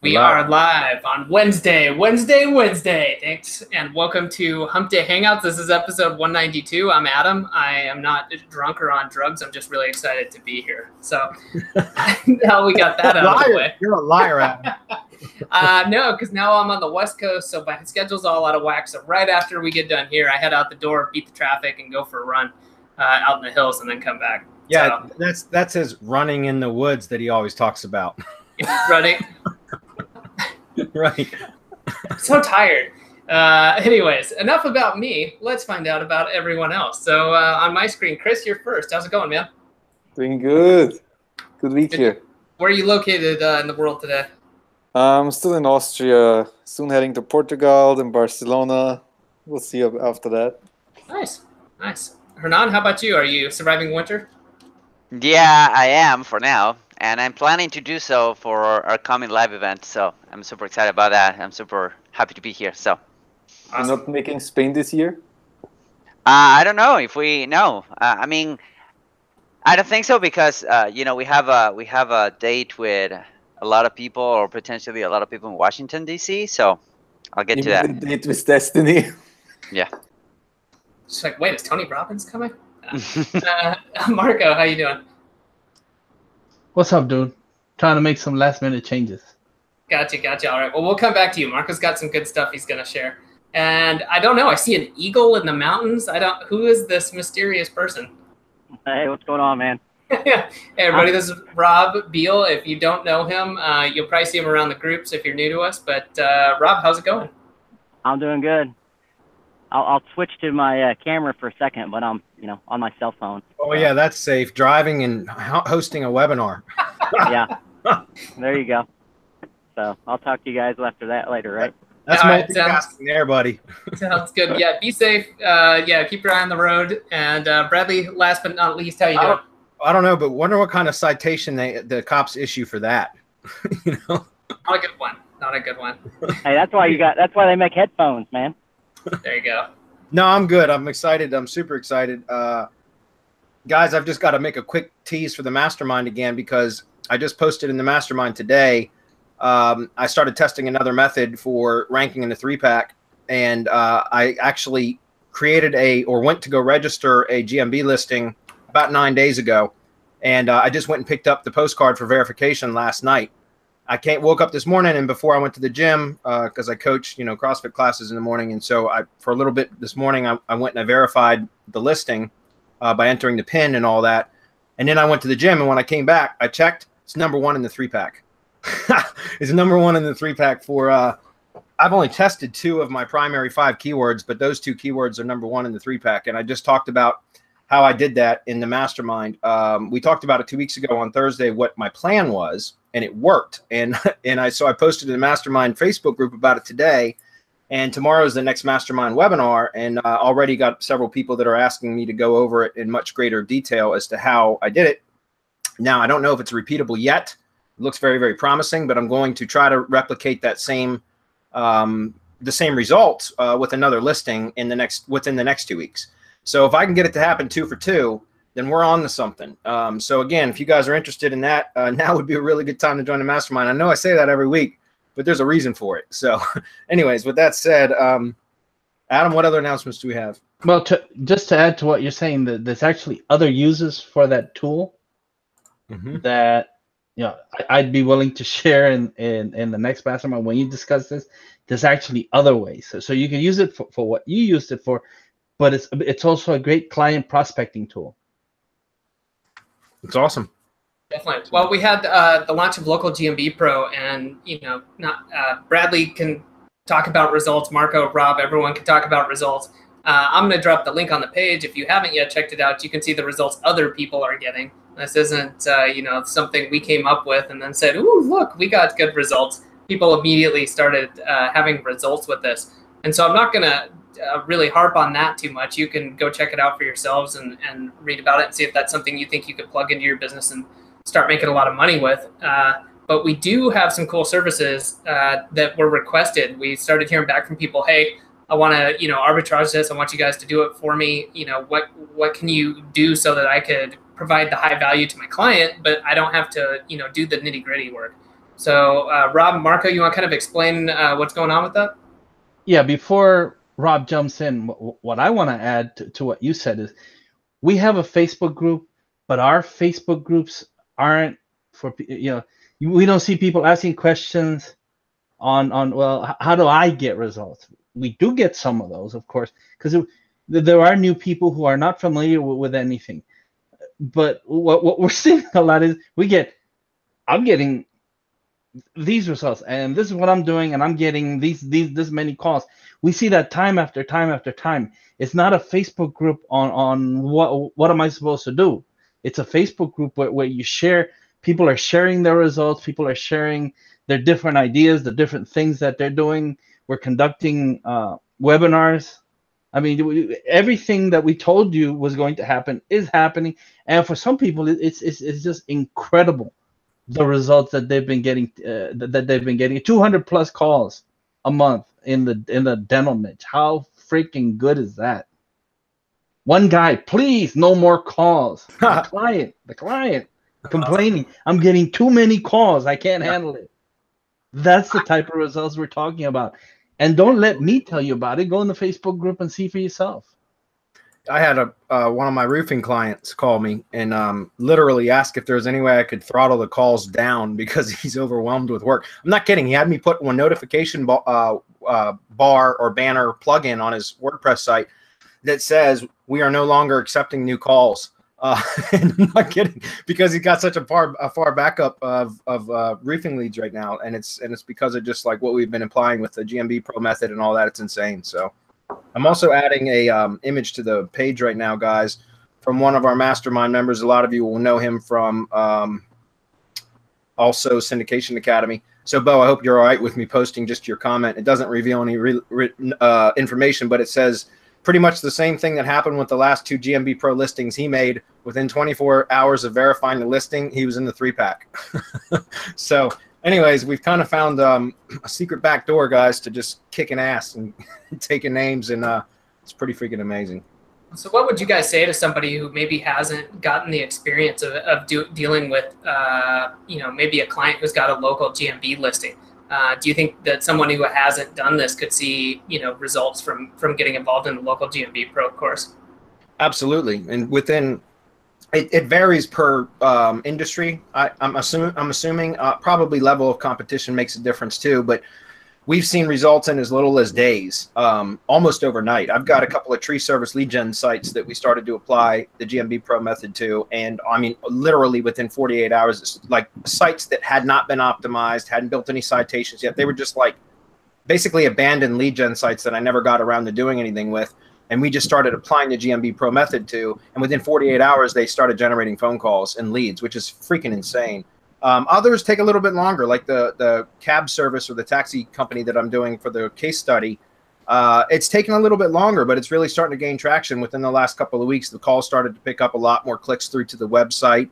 We are live on Wednesday. Thanks, and welcome to Hump Day Hangouts. This is episode 192. I'm Adam. I am not drunk or on drugs. I'm just really excited to be here. So now we got that out of the way. You're a liar, Adam. No, because now I'm on the West Coast, so my schedule's all out of whack. So right after we get done here, I head out the door, beat the traffic, and go for a run out in the hills, and then come back. Yeah, so, that's his running in the woods that he always talks about. Running. Right. I'm so tired. Anyways, enough about me. Let's find out about everyone else. So on my screen, Chris, you're first. How's it going, man? Doing good. Good week here. Where are you located in the world today? I'm still in Austria. Soon heading to Portugal, then Barcelona. We'll see after that. Nice. Nice. Hernan, how about you? Are you surviving winter? Yeah, I am for now. And I'm planning to do so for our coming live event. So I'm super excited about that. I'm super happy to be here. So, awesome. You're not making Spain this year? I don't know if we know. I mean, I don't think so because you know we have a date with a lot of people or potentially a lot of people in Washington D.C. So I'll get to that. A date with Destiny. Yeah. It's like, wait, is Tony Robbins coming? Marco, how you doing? What's up, dude? Trying to make some last-minute changes. Gotcha. All right. Well, we'll come back to you. Marco's got some good stuff he's going to share. And I don't know. I see an eagle in the mountains. Who is this mysterious person? Hey, what's going on, man? Hey, everybody. This is Rob Beal. If you don't know him, you'll probably see him around the groups if you're new to us. But Rob, how's it going? I'm doing good. I'll switch to my camera for a second, but I'm on my cell phone. Oh yeah, that's safe. Driving and hosting a webinar. Yeah, there you go. So I'll talk to you guys after that later, right? That's multitasking there, buddy. Sounds good. Yeah, be safe. Yeah, keep your eye on the road. And Bradley, last but not least, how you doing? I don't know, but wonder what kind of citation the cops issue for that. You know, not a good one. Not a good one. Hey, that's why they make headphones, man. There you go. No, I'm good. I'm excited. I'm super excited. Guys, I've just got to make a quick tease for the Mastermind again because I just posted in the Mastermind today. I started testing another method for ranking in the 3-pack, and I actually went to go register a GMB listing about 9 days ago, and I just went and picked up the postcard for verification last night. I woke up this morning, and before I went to the gym, because I coach, CrossFit classes in the morning, and so for a little bit this morning, I went and I verified the listing by entering the PIN and all that, and then I went to the gym, and when I came back, I checked. It's #1 in the 3-pack. It's #1 in the 3-pack for. I've only tested 2 of my primary 5 keywords, but those 2 keywords are #1 in the 3-pack, and I just talked about how I did that in the Mastermind. We talked about it 2 weeks ago on Thursday, what my plan was, and it worked. And so I posted in the Mastermind Facebook group about it today, and tomorrow is the next Mastermind webinar, and already got several people that are asking me to go over it in much greater detail as to how I did it. Now, I don't know if it's repeatable yet. It looks very, very promising, but I'm going to try to replicate that same the same results with another listing within the next 2 weeks. So if I can get it to happen 2 for 2, then we're on to something. So again, if you guys are interested in that, now would be a really good time to join the Mastermind. I know I say that every week, but there's a reason for it. So anyways, with that said, Adam, what other announcements do we have? Well, just to add to what you're saying, there's actually other uses for that tool that I'd be willing to share in the next Mastermind when you discuss this. There's actually other ways. So you can use it for what you used it for, but it's also a great client prospecting tool. It's awesome. Definitely. Well, we had the launch of Local GMB Pro, and Bradley can talk about results. Marco, Rob, everyone can talk about results. I'm going to drop the link on the page. If you haven't yet checked it out, you can see the results other people are getting. This isn't something we came up with and then said, "Ooh, look, we got good results." People immediately started having results with this, and so I'm not going to really harp on that too much. You can go check it out for yourselves and read about it and see if that's something you think you could plug into your business and start making a lot of money with. But we do have some cool services that were requested. We started hearing back from people, hey, I want to, arbitrage this. I want you guys to do it for me. What can you do so that I could provide the high value to my client, but I don't have to, do the nitty gritty work. So Rob, Marco, you want to kind of explain what's going on with that? Yeah, before Rob jumps in, what I want to add to what you said is we have a Facebook group, but our Facebook groups aren't for, we don't see people asking questions on well, how do I get results? We do get some of those, of course, because there are new people who are not familiar with anything. But what we're seeing a lot is I'm getting these results, and this is what I'm doing, and I'm getting this many calls. We see that time after time after time. It's not a Facebook group on what am I supposed to do. It's a Facebook group where you share. People are sharing their results. People are sharing their different ideas, the different things that they're doing. We're conducting webinars. I mean, everything that we told you was going to happen is happening, and for some people, it's just incredible the results that they've been getting. That they've been getting 200 plus calls a month in the dental niche. How freaking good is that? One guy, please, no more calls. The client complaining, I'm getting too many calls. I can't handle it. That's the type of results we're talking about. And don't let me tell you about it. Go in the Facebook group and see for yourself. I had one of my roofing clients call me and literally ask if there was any way I could throttle the calls down because he's overwhelmed with work. I'm not kidding. He had me put one notification bar or banner plugin on his WordPress site that says we are no longer accepting new calls. And I'm not kidding, because he's got such a far backup of roofing leads right now, and it's because of just like what we've been applying with the GMB Pro method and all that. It's insane. So I'm also adding a image to the page right now, guys, from one of our Mastermind members. A lot of you will know him from also Syndication Academy. So, Bo, I hope you're all right with me posting just your comment. It doesn't reveal any information, but it says pretty much the same thing that happened with the last 2 GMB Pro listings he made. Within 24 hours of verifying the listing, he was in the 3-pack. So anyways, we've kind of found a secret back door, guys, to just kicking ass and taking names, and it's pretty freaking amazing. So what would you guys say to somebody who maybe hasn't gotten the experience of dealing with, maybe a client who's got a local GMB listing? Do you think that someone who hasn't done this could see, results from getting involved in the local GMB Pro course? Absolutely, and within it varies per industry. I'm assuming probably level of competition makes a difference too, but we've seen results in as little as days, almost overnight. I've got a couple of tree service lead gen sites that we started to apply the GMB Pro method to, and I mean, literally within 48 hours, it's like sites that had not been optimized, hadn't built any citations yet. They were just like basically abandoned lead gen sites that I never got around to doing anything with. And we just started applying the GMB Pro method to, and within 48 hours, they started generating phone calls and leads, which is freaking insane. Others take a little bit longer, like the cab service or the taxi company that I'm doing for the case study. It's taken a little bit longer, but it's really starting to gain traction within the last couple of weeks. The calls started to pick up a lot more clicks through to the website.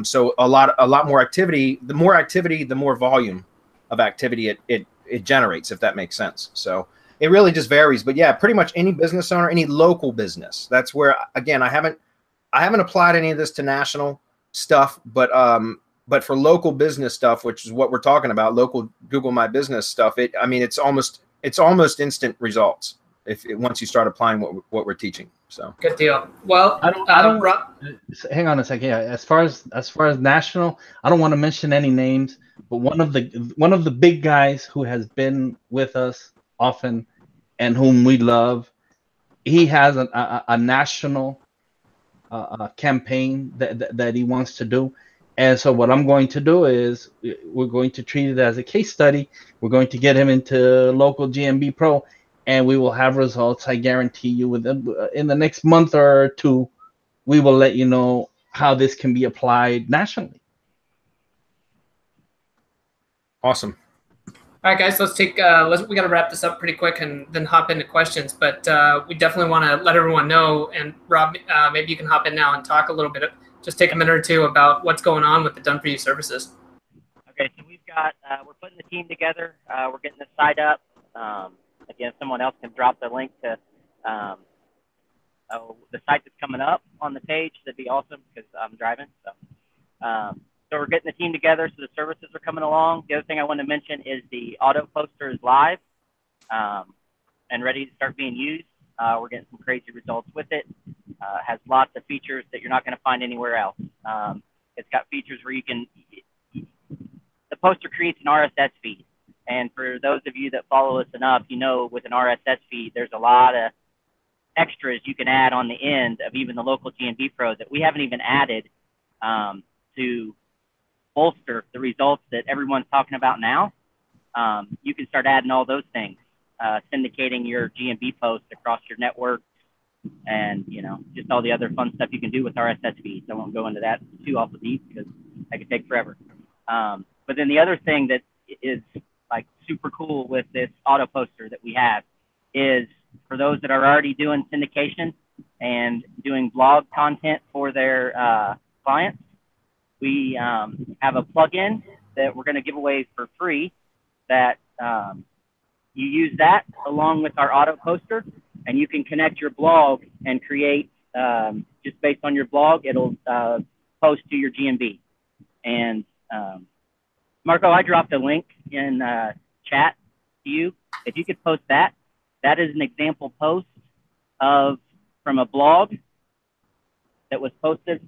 So a lot more activity. The more activity, the more volume of activity it generates, if that makes sense. So it really just varies. But yeah, pretty much any business owner, any local business. That's where, again, I haven't applied any of this to national stuff, but for local business stuff, which is what we're talking about, local Google My Business stuff, it's almost instant results once you start applying what we're teaching. So good deal. Well, I don't hang on a second. Yeah, as far as national, I don't want to mention any names, but one of the big guys who has been with us often and whom we love, he has a national campaign that he wants to do. And so what I'm going to do is we're going to treat it as a case study. We're going to get him into local GMB Pro, and we will have results. I guarantee you, in the next month or 2, we will let you know how this can be applied nationally. Awesome. All right, guys, let's take. We got to wrap this up pretty quick and then hop into questions. But we definitely want to let everyone know. And Rob, maybe you can hop in now and talk a little bit. Just take a minute or 2 about what's going on with the Done For You services. Okay, so we've got, we're putting the team together. We're getting the site up. Again, someone else can drop the link to the site that's coming up on the page. That'd be awesome because I'm driving. So So we're getting the team together, so the services are coming along. The other thing I want to mention is the auto poster is live and ready to start being used. We're getting some crazy results with it. Has lots of features that you're not going to find anywhere else. It's got features where you can, the poster creates an RSS feed. And for those of you that follow us enough, you know with an RSS feed, there's a lot of extras you can add on the end of even the local GMB Pro that we haven't even added to bolster the results that everyone's talking about now. You can start adding all those things, syndicating your GMB posts across your network, and just all the other fun stuff you can do with RSS feeds. I won't go into that too awful deep because that could take forever. But then the other thing that is like super cool with this auto poster that we have is for those that are already doing syndication and doing blog content for their clients, we have a plugin that we're going to give away for free that you use that along with our auto poster, and you can connect your blog and create, just based on your blog, it'll post to your GMB. And Marco, I dropped a link in chat to you. If you could post that, that is an example post from a blog that was posted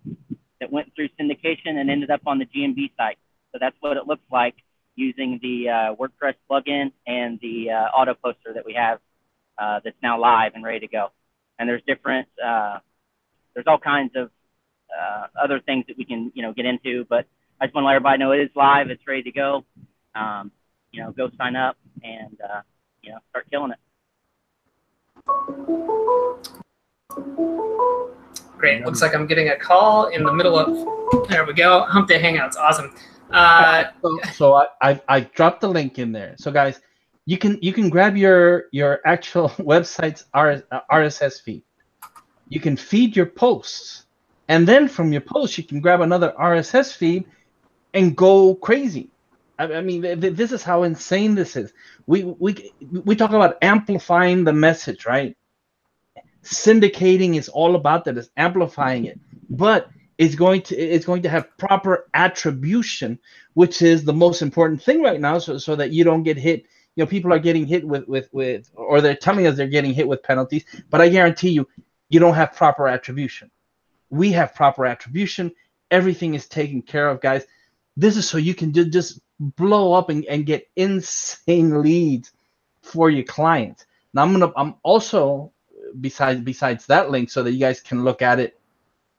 that went through syndication and ended up on the GMB site. So that's what it looks like using the WordPress plugin and the auto poster that we have that's now live and ready to go. And there's different, there's all kinds of other things that we can get into, but I just want to let everybody know it is live, it's ready to go. Go sign up and start killing it. Great. Looks like I'm getting a call in the middle of. There we go. Hump Day Hangouts. Awesome. So I dropped the link in there. So guys, you can grab your actual website's RSS feed. You can feed your posts, and then from your posts you can grab another RSS feed and go crazy. I mean, this is how insane this is. We talk about amplifying the message, right? Syndicating is all about that. It's amplifying it, but it's going to have proper attribution, which is the most important thing right now, so that you don't get hit. People are getting hit with or they're telling us they're getting hit with penalties, but I guarantee you don't have proper attribution. We have proper attribution. Everything is taken care of, guys. This is so you can just blow up and get insane leads for your clients. Now I'm also besides that link so that you guys can look at it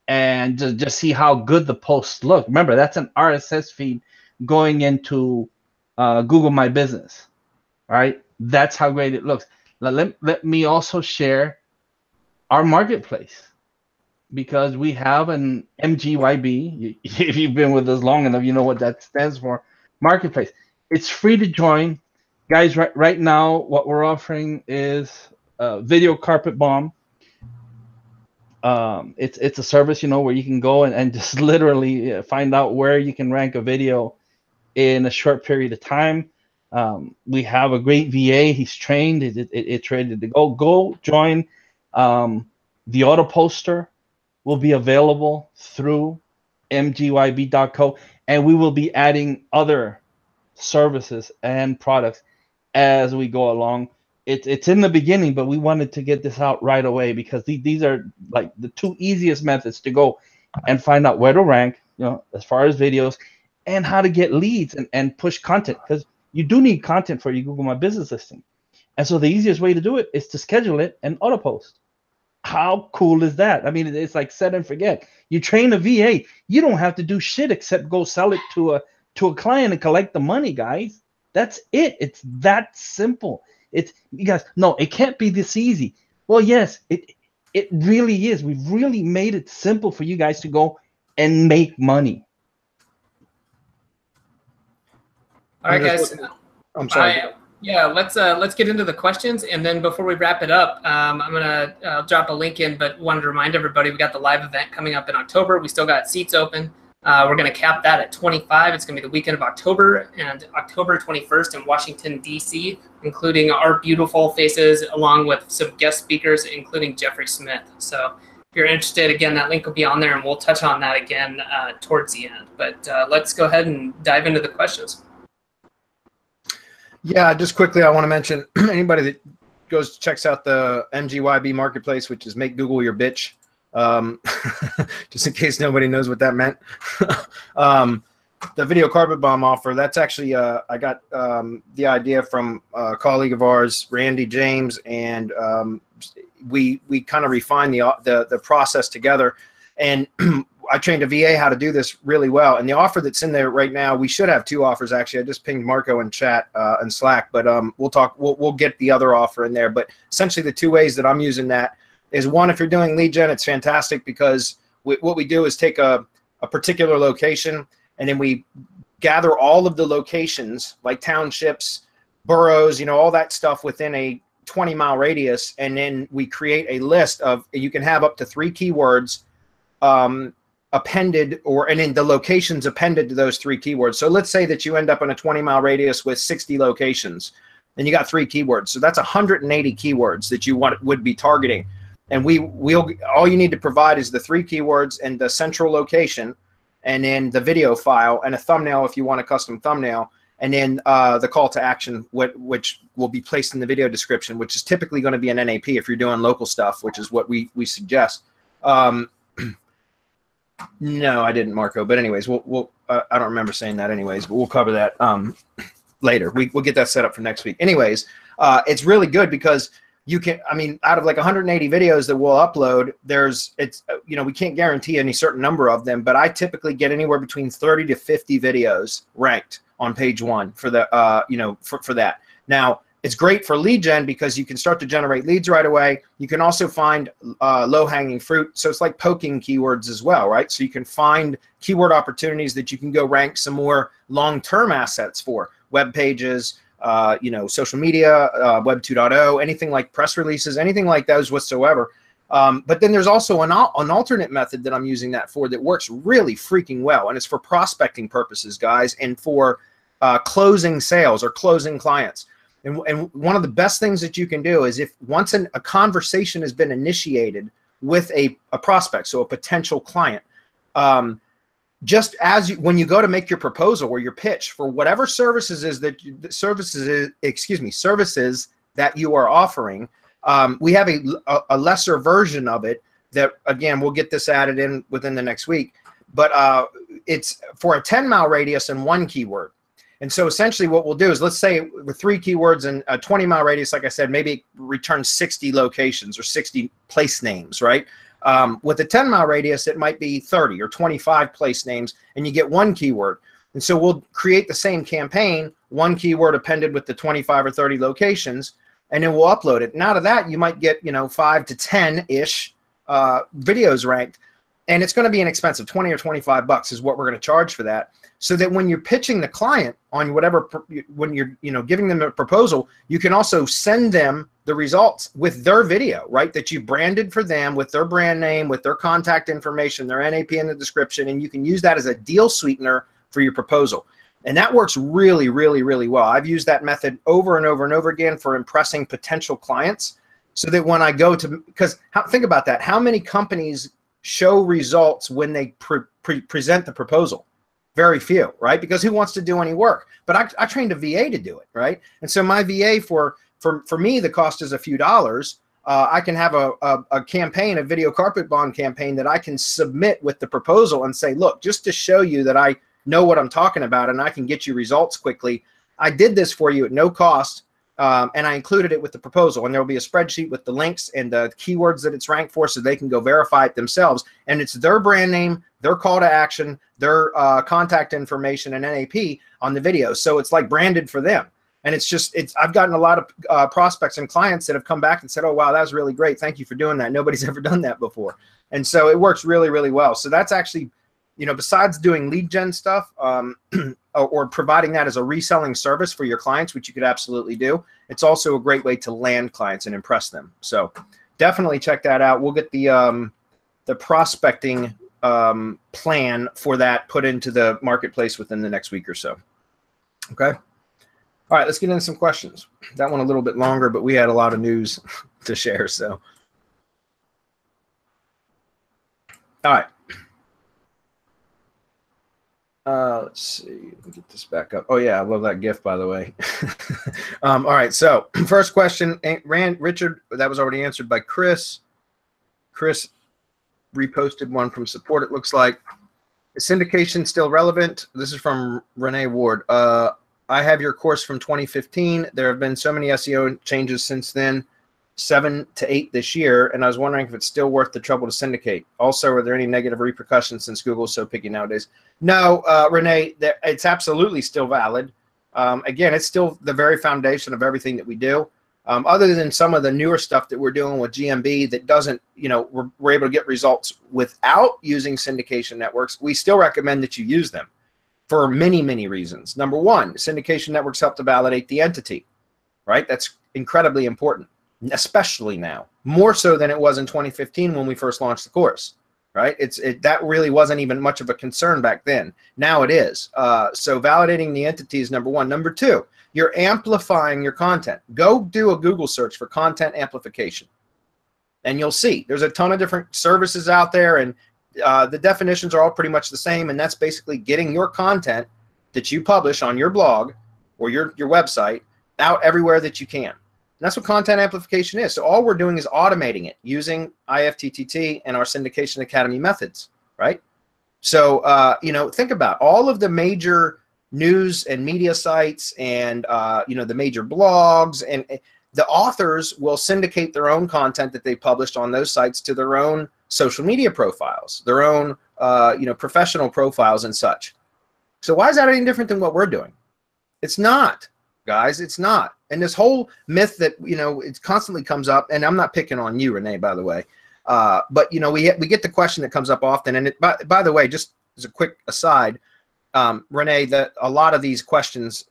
and just see how good the posts look. Remember, that's an RSS feed going into Google My Business. All right, that's how great it looks. Now, let me also share our marketplace, because we have an MGYB. If you've been with us long enough, you know what that stands for. Marketplace. It's free to join, guys. Right now, what we're offering is Video Carpet Bomb. It's a service, where you can go and just literally find out where you can rank a video in a short period of time. We have a great VA. He's trained. It's ready to go. Go join. The auto poster will be available through mgyb.co, and we will be adding other services and products as we go along. It's in the beginning, but we wanted to get this out right away because these are like the two easiest methods to go and find out where to rank, as far as videos, and how to get leads and push content, because you do need content for your Google My Business listing. And so the easiest way to do it is to schedule it and auto post. How cool is that? I mean, it's like set and forget. You train a VA, you don't have to do shit except go sell it to a client and collect the money, guys. That's it. It's that simple. You guys, no, it can't be this easy. Well, yes, it really is. We've really made it simple for you guys to go and make money. All right, guys. I'm sorry. Yeah, let's get into the questions, and then before we wrap it up, I'm gonna drop a link in, but wanted to remind everybody we got the live event coming up in October. We still got seats open. We're gonna cap that at 25. It's gonna be the weekend of October and October 21st in Washington D.C., including our beautiful faces, along with some guest speakers, including Jeffrey Smith. So you're interested, again, that link will be on there, and we'll touch on that again towards the end. But let's go ahead and dive into the questions. Yeah, just quickly, I want to mention anybody that checks out the MGYB marketplace, which is Make Google Your Bitch. Just in case nobody knows what that meant. The video carpet bomb offer, that's actually, I got the idea from a colleague of ours, Randy James, and we kind of refined the process together. And I trained a VA how to do this really well. And the offer that's in there right now, we should have 2 offers actually. I just pinged Marco in chat and Slack, but we'll get the other offer in there. But essentially the 2 ways that I'm using that is, one, if you're doing lead gen, it's fantastic because what we do is take a particular location, and then we gather all of the locations like townships, boroughs, you know, all that stuff within a 20-mile radius. And then we create a list of, you can have up to 3 keywords appended, and then the locations appended to those 3 keywords. So let's say that you end up in a 20-mile radius with 60 locations, and you got 3 keywords. So that's 180 keywords that you would be targeting. And all you need to provide is the 3 keywords and the central location, and then the video file and a thumbnail if you want a custom thumbnail, and then the call to action, which will be placed in the video description, which is typically going to be an NAP if you're doing local stuff, which is what we suggest. No, I didn't, Marco. But anyways, I don't remember saying that anyways, but we'll cover that later. We'll get that set up for next week. Anyways, it's really good because you can, I mean, out of like 180 videos that we'll upload, you know, we can't guarantee any certain number of them, but I typically get anywhere between 30 to 50 videos ranked on page 1 for the, you know, for that. Now, it's great for lead gen because you can start to generate leads right away. You can also find low-hanging fruit. So it's like poking keywords as well, right? So you can find keyword opportunities that you can go rank some more long-term assets for. Web pages, you know, social media, Web 2.0, anything like press releases, anything like those whatsoever. But then there's also an alternate method that I'm using that for that works really freaking well. And it's for prospecting purposes, guys, and for closing sales or closing clients. And one of the best things that you can do is, if once a conversation has been initiated with a prospect, so a potential client, just as when you go to make your proposal or your pitch for whatever services that you are offering, we have a lesser version of it that, again, we'll get this added in within the next week, but it's for a 10-mile radius and 1 keyword. And so essentially what we'll do is, let's say with 3 keywords and a 20-mile radius, like I said, maybe return 60 locations or 60 place names, right? With a 10-mile radius, it might be 30 or 25 place names, and you get 1 keyword. And so we'll create the same campaign, 1 keyword appended with the 25 or 30 locations, and then we'll upload it. And out of that, you might get, you know, 5 to 10-ish videos ranked. And it's going to be inexpensive. 20 or 25 bucks is what we're going to charge for that. So that when you're pitching the client on whatever, when you're, you know, giving them a proposal, you can also send them the results with their video, right? That you branded for them with their brand name, with their contact information, their NAP in the description, and you can use that as a deal sweetener for your proposal. And that works really, really, really well. I've used that method over and over and over again for impressing potential clients, so that when I go to, because think about that, how many companies show results when they present the proposal? Very few, right? Because who wants to do any work? But I trained a VA to do it, right? And so my VA, for me, the cost is a few dollars. I can have a campaign, a video carpet bomb campaign that I can submit with the proposal and say, look, just to show you that I know what I'm talking about and I can get you results quickly, I did this for you at no cost, and I included it with the proposal. And there will be a spreadsheet with the links and the keywords that it's ranked for, so they can go verify it themselves. And it's their brand name, their call to action, their contact information, and NAP on the video. So it's like branded for them. And I've gotten a lot of prospects and clients that have come back and said, oh, wow, that was really great. Thank you for doing that. Nobody's ever done that before. And so it works really, really well. So that's actually, you know, besides doing lead gen stuff or providing that as a reselling service for your clients, which you could absolutely do, it's also a great way to land clients and impress them. So definitely check that out. We'll get the prospecting plan for that put into the marketplace within the next week or so. Okay. All right, let's get into some questions. That one a little bit longer, but we had a lot of news to share. So All right. Let's see. Let me get this back up. Oh yeah, I love that GIF, by the way. All right. So first question, Richard, that was already answered by Chris. Chris reposted one from support. It looks like. Is syndication still relevant? This is from Renee Ward. I have your course from 2015. There have been so many SEO changes since then, 7 to 8 this year, and I was wondering if it's still worth the trouble to syndicate. Also, are there any negative repercussions since Google is so picky nowadays? No, Renee, it's absolutely still valid. Again, it's still the very foundation of everything that we do. Other than some of the newer stuff that we're doing with GMB that doesn't, you know, we're able to get results without using syndication networks, we still recommend that you use them for many, many reasons. Number one, syndication networks help to validate the entity, right? That's incredibly important, especially now, more so than it was in 2015 when we first launched the course, right? That really wasn't even much of a concern back then. Now it is. So validating the entity is number one. Number two, you're amplifying your content. Go do a Google search for content amplification, and you'll see there's a ton of different services out there, and the definitions are all pretty much the same, and that's basically getting your content that you publish on your blog or your website out everywhere that you can. And that's what content amplification is. So all we're doing is automating it using Ifttt and our Syndication Academy methods, right? So, you know, think about all of the major news and media sites and, you know, the major blogs, and the authors will syndicate their own content that they published on those sites to their own social media profiles, their own, you know, professional profiles and such. So why is that any different than what we're doing? It's not, guys, it's not. And this whole myth that, you know, it constantly comes up, and I'm not picking on you, Renee, by the way, but, you know, we get the question that comes up often, and by the way, just as a quick aside, Renee, a lot of these questions,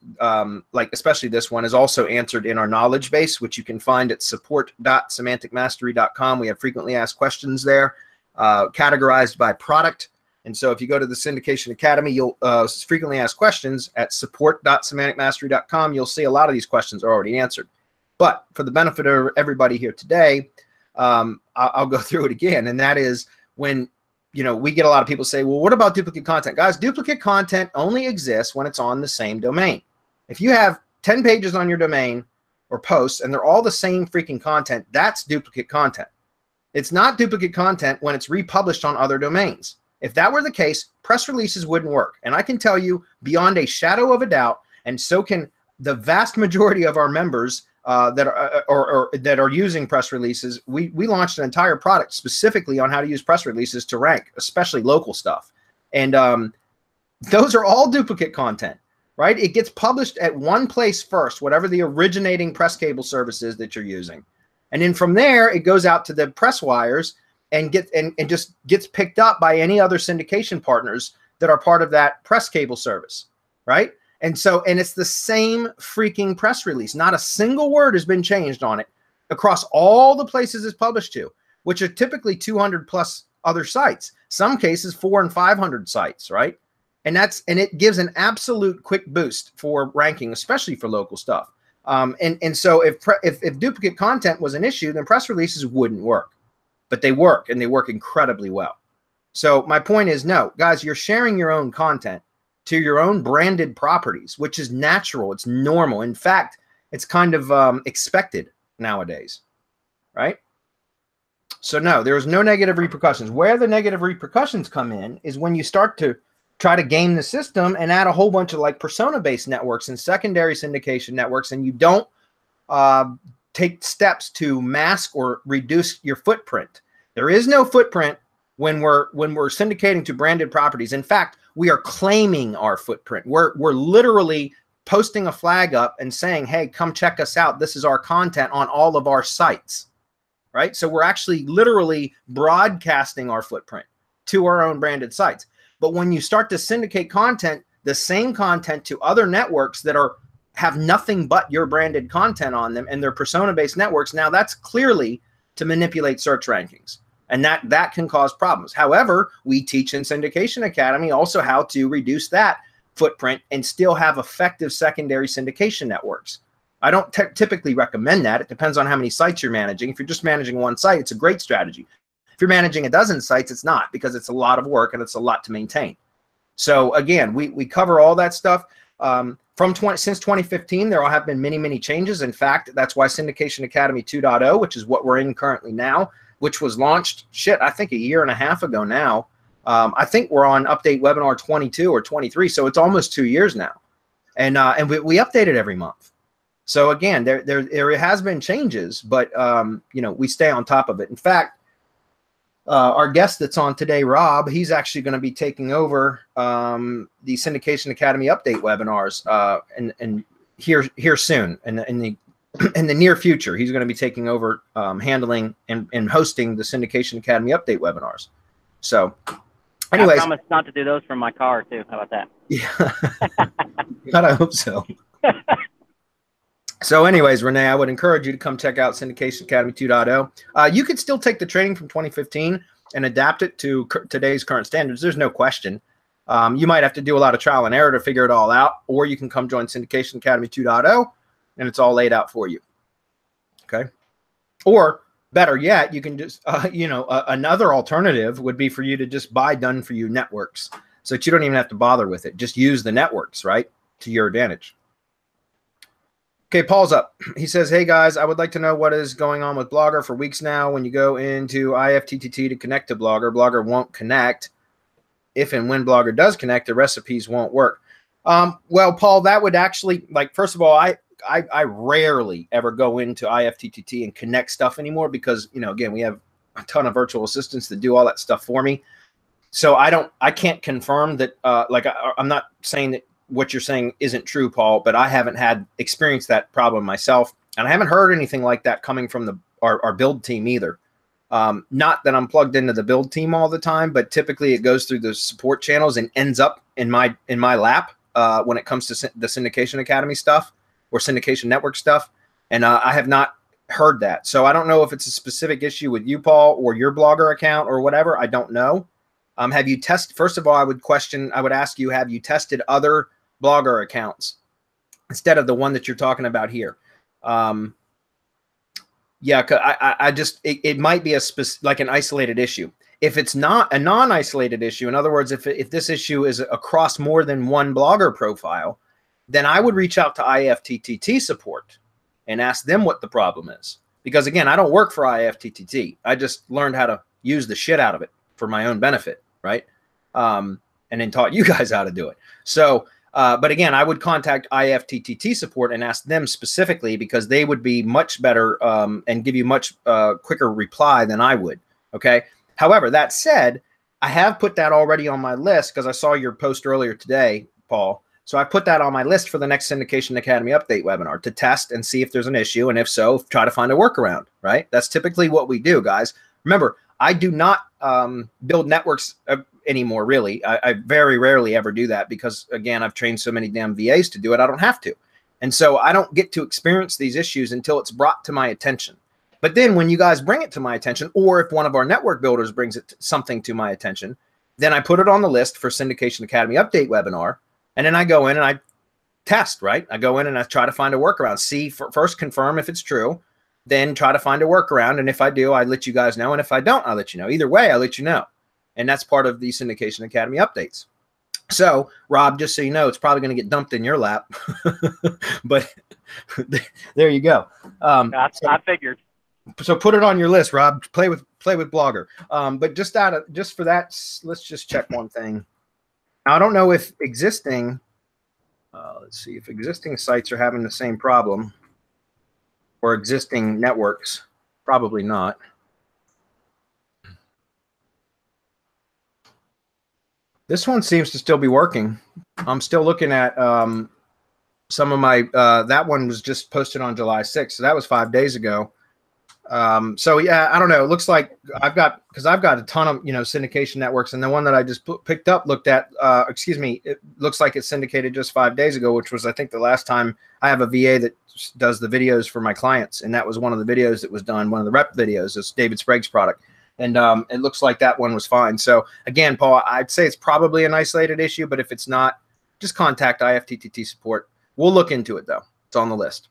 like especially this one, is also answered in our knowledge base, which you can find at support.semanticmastery.com. We have frequently asked questions there, categorized by product. And so if you go to the Syndication Academy, you'll frequently ask questions at support.semanticmastery.com. You'll see a lot of these questions are already answered. But for the benefit of everybody here today, I'll go through it again. And that is when, you know, we get a lot of people say, well, what about duplicate content? Guys, duplicate content only exists when it's on the same domain. If you have 10 pages on your domain or posts and they're all the same freaking content, that's duplicate content. It's not duplicate content when it's republished on other domains. If that were the case, press releases wouldn't work. And I can tell you beyond a shadow of a doubt, and so can the vast majority of our members that are using press releases. We launched an entire product specifically on how to use press releases to rank, especially local stuff. And those are all duplicate content, right? It gets published at one place first, whatever the originating press cable service is that you're using. And then from there, it goes out to the press wires and just gets picked up by any other syndication partners that are part of that press cable service, right? And so, and it's the same freaking press release. Not a single word has been changed on it across all the places it's published to, which are typically 200 plus other sites, some cases 400 and 500 sites, right? And it gives an absolute quick boost for ranking, especially for local stuff. And so if duplicate content was an issue, then press releases wouldn't work, but they work, and they work incredibly well. So my point is, no, guys, you're sharing your own content to your own branded properties, which is natural. It's normal. In fact, it's kind of expected nowadays, right? So no, there's no negative repercussions. Where the negative repercussions come in is when you start to try to game the system and add a whole bunch of like persona-based networks and secondary syndication networks, and you don't take steps to mask or reduce your footprint. There is no footprint when we're syndicating to branded properties. In fact, we are claiming our footprint. We're literally posting a flag up and saying, hey, come check us out. This is our content on all of our sites, right? So we're actually literally broadcasting our footprint to our own branded sites. But when you start to syndicate content, the same content to other networks that have nothing but your branded content on them, and they're persona-based networks, now that's clearly to manipulate search rankings. And that can cause problems. However, we teach in Syndication Academy also how to reduce that footprint and still have effective secondary syndication networks. I don't typically recommend that. It depends on how many sites you're managing. If you're just managing one site, it's a great strategy. If you're managing a dozen sites, it's not, because it's a lot of work and it's a lot to maintain. So again, we cover all that stuff. Since 2015, there have been many changes. In fact, that's why Syndication Academy 2.0, which is what we're in currently now, which was launched, I think a year and a half ago now. I think we're on update webinar 22 or 23, so it's almost 2 years now. And we update it every month. So again, there has been changes, but you know, we stay on top of it. In fact, our guest that's on today, Rob, he's actually going to be taking over the Syndication Academy update webinars and here soon, in the near future. He's going to be taking over handling and hosting the Syndication Academy update webinars. So anyways, I promise not to do those from my car too. How about that? Yeah. God, I hope so. So anyways, Renee, I would encourage you to come check out Syndication Academy 2.0. You could still take the training from 2015 and adapt it to today's current standards. There's no question. You might have to do a lot of trial and error to figure it all out, or you can come join Syndication Academy 2.0 and it's all laid out for you. Okay. Or better yet, you can just, you know, another alternative would be for you to just buy done for you networks, so that you don't even have to bother with it. Just use the networks, right, to your advantage. Okay, Paul's up. He says, hey guys, I would like to know what is going on with Blogger. For weeks now, when you go into Ifttt to connect to Blogger, Blogger won't connect. If and when Blogger does connect, the recipes won't work. Well, Paul, that would actually, like, first of all, I rarely ever go into Ifttt and connect stuff anymore, because, you know, again, we have a ton of virtual assistants that do all that stuff for me. So I can't confirm that, like, I'm not saying that what you're saying isn't true, Paul, but I haven't experienced that problem myself. And I haven't heard anything like that coming from our build team either. Not that I'm plugged into the build team all the time, but typically it goes through the support channels and ends up in my lap when it comes to the Syndication Academy stuff or Syndication Network stuff. And I have not heard that. So I don't know if it's a specific issue with you, Paul, or your Blogger account or whatever. I don't know. Have you tested? First of all, I would ask you, have you tested other Blogger accounts instead of the one that you're talking about here? Yeah, it might be like an isolated issue. If it's not a non-isolated issue, in other words, if this issue is across more than one Blogger profile, then I would reach out to Ifttt support and ask them what the problem is. Because again, I don't work for Ifttt. I just learned how to use the shit out of it for my own benefit, right? And then taught you guys how to do it. So, but again, I would contact Ifttt support and ask them specifically, because they would be much better and give you much quicker reply than I would. Okay. However, that said, I have put that already on my list, because I saw your post earlier today, Paul. So I put that on my list for the next Syndication Academy update webinar to test and see if there's an issue. And if so, try to find a workaround, right? That's typically what we do, guys. Remember, I do not build networks anymore, really. I very rarely ever do that, because, again, I've trained so many damn VAs to do it, I don't have to. And so I don't get to experience these issues until it's brought to my attention. But then when you guys bring it to my attention, or if one of our network builders brings something to my attention, then I put it on the list for Syndication Academy update webinar. And then I go in and I test, right? I go in and I try to find a workaround. See, first confirm if it's true, then try to find a workaround. And if I do, I let you guys know. And if I don't, I'll let you know. Either way, I'll let you know. And that's part of the Syndication Academy updates. So, Rob, just so you know, it's probably going to get dumped in your lap. But there you go. I figured. So put it on your list, Rob. Play with Blogger. But just for that, let's just check one thing. Now, I don't know if existing, let's see, if existing sites are having the same problem, or existing networks. Probably not. This one seems to still be working. I'm still looking at some of my, that one was just posted on July 6th. So that was 5 days ago. So yeah, I don't know. It looks like I've got a ton of, syndication networks, and the one that I just picked up looked at, it looks like it's syndicated just 5 days ago, which was, I think, the last time. I have a VA that does the videos for my clients, and that was one of the videos that was done, one of the rep videos. It's David Sprague's product. And it looks like that one was fine. So again, Paul, I'd say it's probably an isolated issue, but if it's not, just contact Ifttt support. We'll look into it though. It's on the list.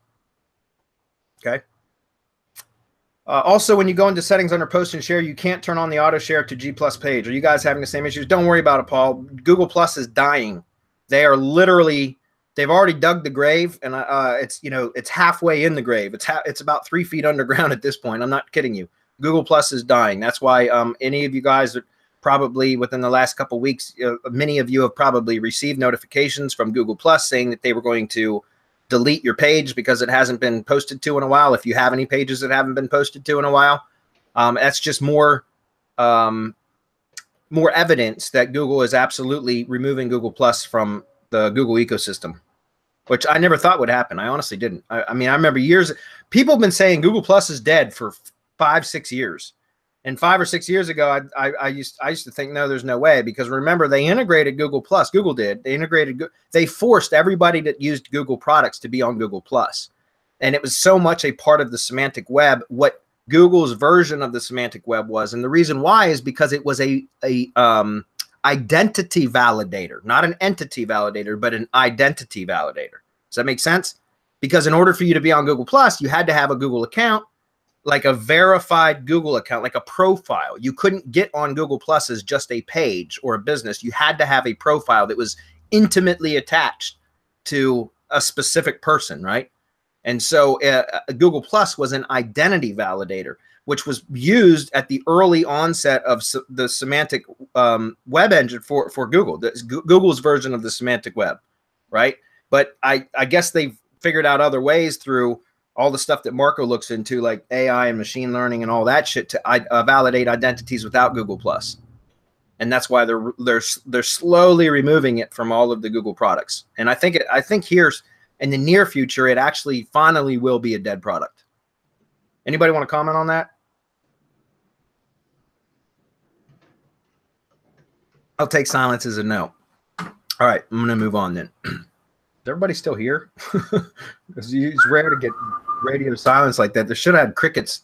Okay. Also, when you go into settings under post and share, you can't turn on the auto share to G+ page. Are you guys having the same issues? Don't worry about it, Paul. Google Plus is dying. They are literally, they've already dug the grave, and it's, you know, it's halfway in the grave. It's about 3 feet underground at this point. I'm not kidding you. Google Plus is dying. That's why any of you guys that probably within the last couple of weeks, many of you have probably received notifications from Google Plus saying that they were going to delete your page because it hasn't been posted to in a while. If you have any pages that haven't been posted to in a while, that's just more evidence that Google is absolutely removing Google Plus from the Google ecosystem, which I never thought would happen. I honestly didn't. I mean, I remember years, people have been saying Google Plus is dead for 5-6 years. And 5 or 6 years ago, I used to think, no, there's no way, because remember, they integrated Google Plus. Google did. They forced everybody that used Google products to be on Google Plus, and it was so much a part of the semantic web. What Google's version of the semantic web was, and the reason why is because it was a identity validator, not an entity validator, but an identity validator. Does that make sense? Because in order for you to be on Google Plus, you had to have a Google account, like a verified Google account, like a profile. You couldn't get on Google Plus as just a page or a business. You had to have a profile that was intimately attached to a specific person, right? And so Google Plus was an identity validator, which was used at the early onset of the semantic web engine for Google, Google's version of the semantic web, right? But I guess they've figured out other ways through all the stuff that Marco looks into, like AI and machine learning and all that shit, to validate identities without Google Plus, and that's why they're slowly removing it from all of the Google products. And I think here's in the near future, it actually finally will be a dead product. Anybody want to comment on that? I'll take silence as a no. All right, I'm gonna move on then. Is everybody still here? It's rare to get radio silence like that. They should have had crickets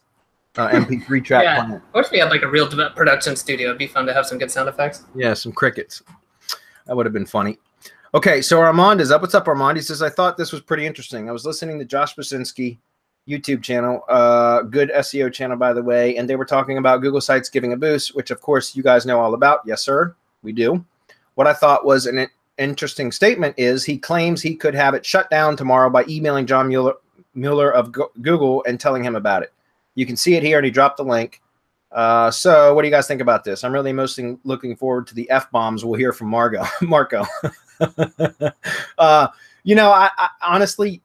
MP3 track. Yeah, I wish we had like a real production studio. It'd be fun to have some good sound effects. Yeah, some crickets. That would have been funny. Okay, so Armand is up. What's up, Armand? He says, I thought this was pretty interesting. I was listening to Josh Bachynski YouTube channel, good SEO channel, by the way, and they were talking about Google Sites giving a boost, which of course you guys know all about. Yes, sir, we do. What I thought was an interesting statement is he claims he could have it shut down tomorrow by emailing John Mueller of Google and telling him about it. You can see it here, and he dropped the link. So what do you guys think about this? I'm really mostly looking forward to the F-bombs we'll hear from Marco. You know, I honestly,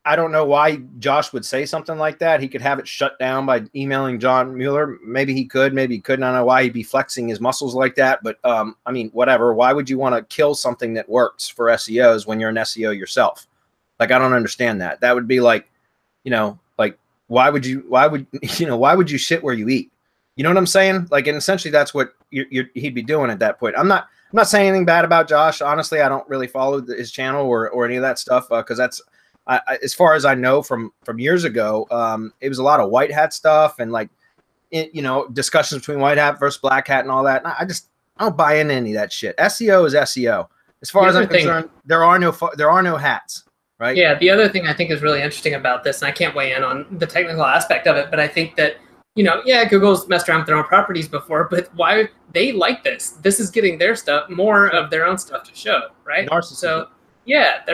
I don't know why Josh would say something like that. He could have it shut down by emailing John Mueller. Maybe he could, maybe he couldn't. I don't know why he'd be flexing his muscles like that. But I mean, whatever. Why would you want to kill something that works for SEOs when you're an SEO yourself? Like, I don't understand that. That would be like, you know, like, why would you shit where you eat? You know what I'm saying? Like, and essentially that's what he'd be doing at that point. I'm not saying anything bad about Josh. Honestly, I don't really follow his channel or any of that stuff because that's, as far as I know from years ago, it was a lot of white hat stuff and like, you know, discussions between white hat versus black hat and all that. And I don't buy into any of that shit. SEO is SEO. As far as I'm concerned, there are no hats, right? Yeah. The other thing I think is really interesting about this, and I can't weigh in on the technical aspect of it, but I think that, you know, yeah, Google's messed around with their own properties before, but why they like this? This is getting their stuff, more of their own stuff to show, right? So yeah,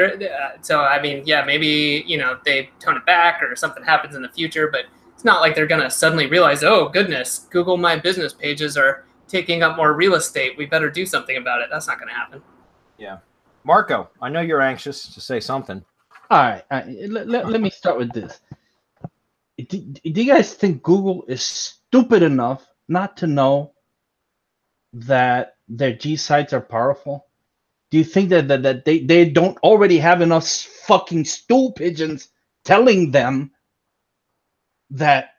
so I mean, yeah, maybe, you know, they tone it back or something happens in the future, but it's not like they're gonna suddenly realize, oh goodness, Google My Business pages are taking up more real estate. We better do something about it. That's not gonna happen. Yeah, Marco, I know you're anxious to say something. All right, let me start with this. Do you guys think Google is stupid enough not to know that their G sites are powerful? Do you think that they don't already have enough fucking stool pigeons telling them that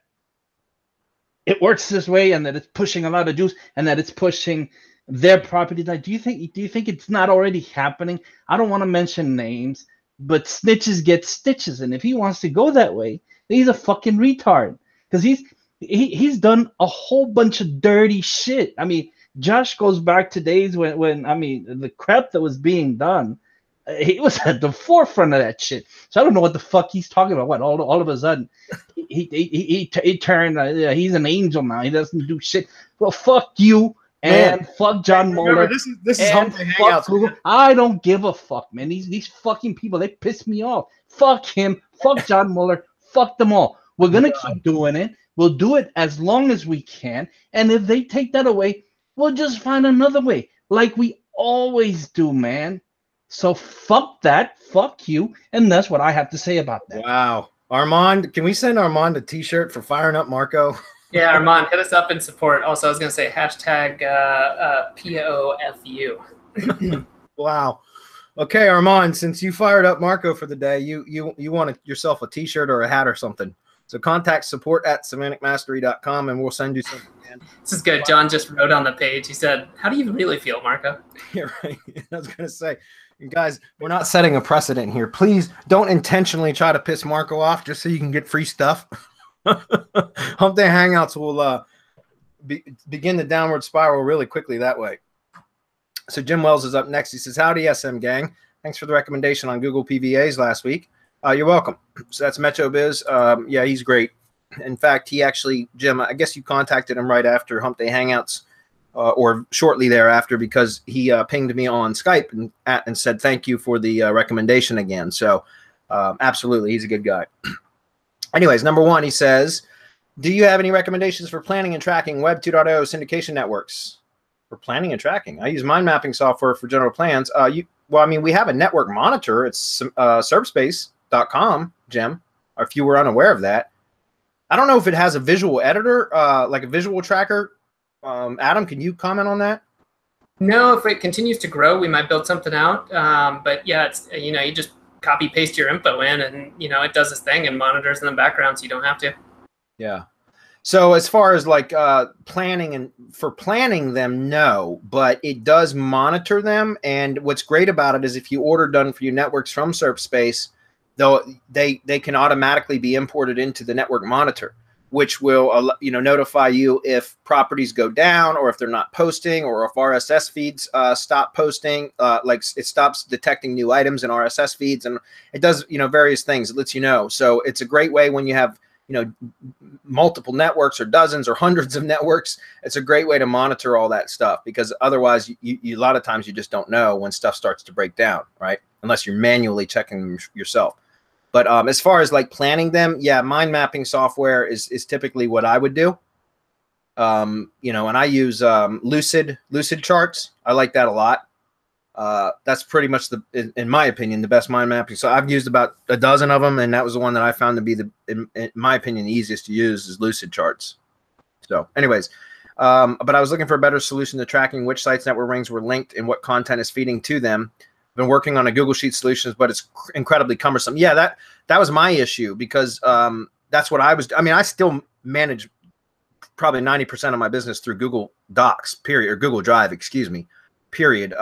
it works this way and that it's pushing a lot of juice and that it's pushing their property? Do you think it's not already happening? I don't want to mention names, but snitches get stitches, and if he wants to go that way, he's a fucking retard, because he's done a whole bunch of dirty shit. I mean, Josh goes back to days when I mean, the crap that was being done he was at the forefront of that shit. So I don't know what the fuck he's talking about. What all of a sudden he turned. He's an angel now. He doesn't do shit. Well, fuck you and fuck John Mueller. This is Hump Hangouts. Google. I don't give a fuck, man. These fucking people, they piss me off. Fuck him. Fuck John Mueller. Fuck them all. We're gonna keep doing it. We'll do it as long as we can. And if they take that away, we'll just find another way, like we always do, man. So fuck that, fuck you, and that's what I have to say about that. Wow. Armand, can we send Armand a t-shirt for firing up Marco? Yeah, Armand, hit us up in support. Also, I was going to say hashtag POFU. Wow. Okay, Armand, since you fired up Marco for the day, you want yourself a t-shirt or a hat or something. So contact support@semanticmastery.com and we'll send you something. This is good. John just wrote on the page. He said, how do you really feel, Marco? You're right. I was going to say, guys, we're not setting a precedent here. Please don't intentionally try to piss Marco off just so you can get free stuff. Hump Day Hangouts will begin the downward spiral really quickly that way. So Jim Wells is up next. He says, howdy, SM gang. Thanks for the recommendation on Google PVAs last week. You're welcome. So that's Metro Biz. Yeah, he's great. In fact, he actually, Jim, I guess you contacted him right after Hump Day Hangouts or shortly thereafter because he pinged me on Skype and said thank you for the recommendation again. So absolutely, he's a good guy. Anyways, number one, he says, do you have any recommendations for planning and tracking Web 2.0 syndication networks? For planning and tracking, I use mind mapping software for general plans. Well, I mean, we have a network monitor. It's servspace.com, Jim, or if you were unaware of that. I don't know if it has a visual editor, like a visual tracker. Adam, can you comment on that? No, if it continues to grow, we might build something out. But yeah, it's, you know, you just copy paste your info in and, you know, it does its thing and monitors in the background so you don't have to. Yeah. So as far as like planning and for planning them, no, but it does monitor them. And what's great about it is if you order done for your networks from ServSpace, though they can automatically be imported into the network monitor, which will notify you if properties go down or if they're not posting or if RSS feeds stop posting. Like it stops detecting new items in RSS feeds, and it does various things. It lets you know. So it's a great way when you have multiple networks or dozens or hundreds of networks. It's a great way to monitor all that stuff because otherwise you a lot of times you just don't know when stuff starts to break down, right? Unless you're manually checking them yourself. But as far as like planning them, yeah, mind mapping software is typically what I would do. And I use Lucid charts. I like that a lot. That's pretty much in my opinion, the best mind mapping. So I've used about a dozen of them, and that was the one that I found to be in my opinion, the easiest to use is Lucid charts. So anyways, but I was looking for a better solution to tracking which sites network rings were linked and what content is feeding to them. I've been working on a Google Sheet solutions, but it's incredibly cumbersome. Yeah, that was my issue because that's what I was. I mean, I still manage probably 90% of my business through Google Docs, period, or Google Drive, excuse me. Period. And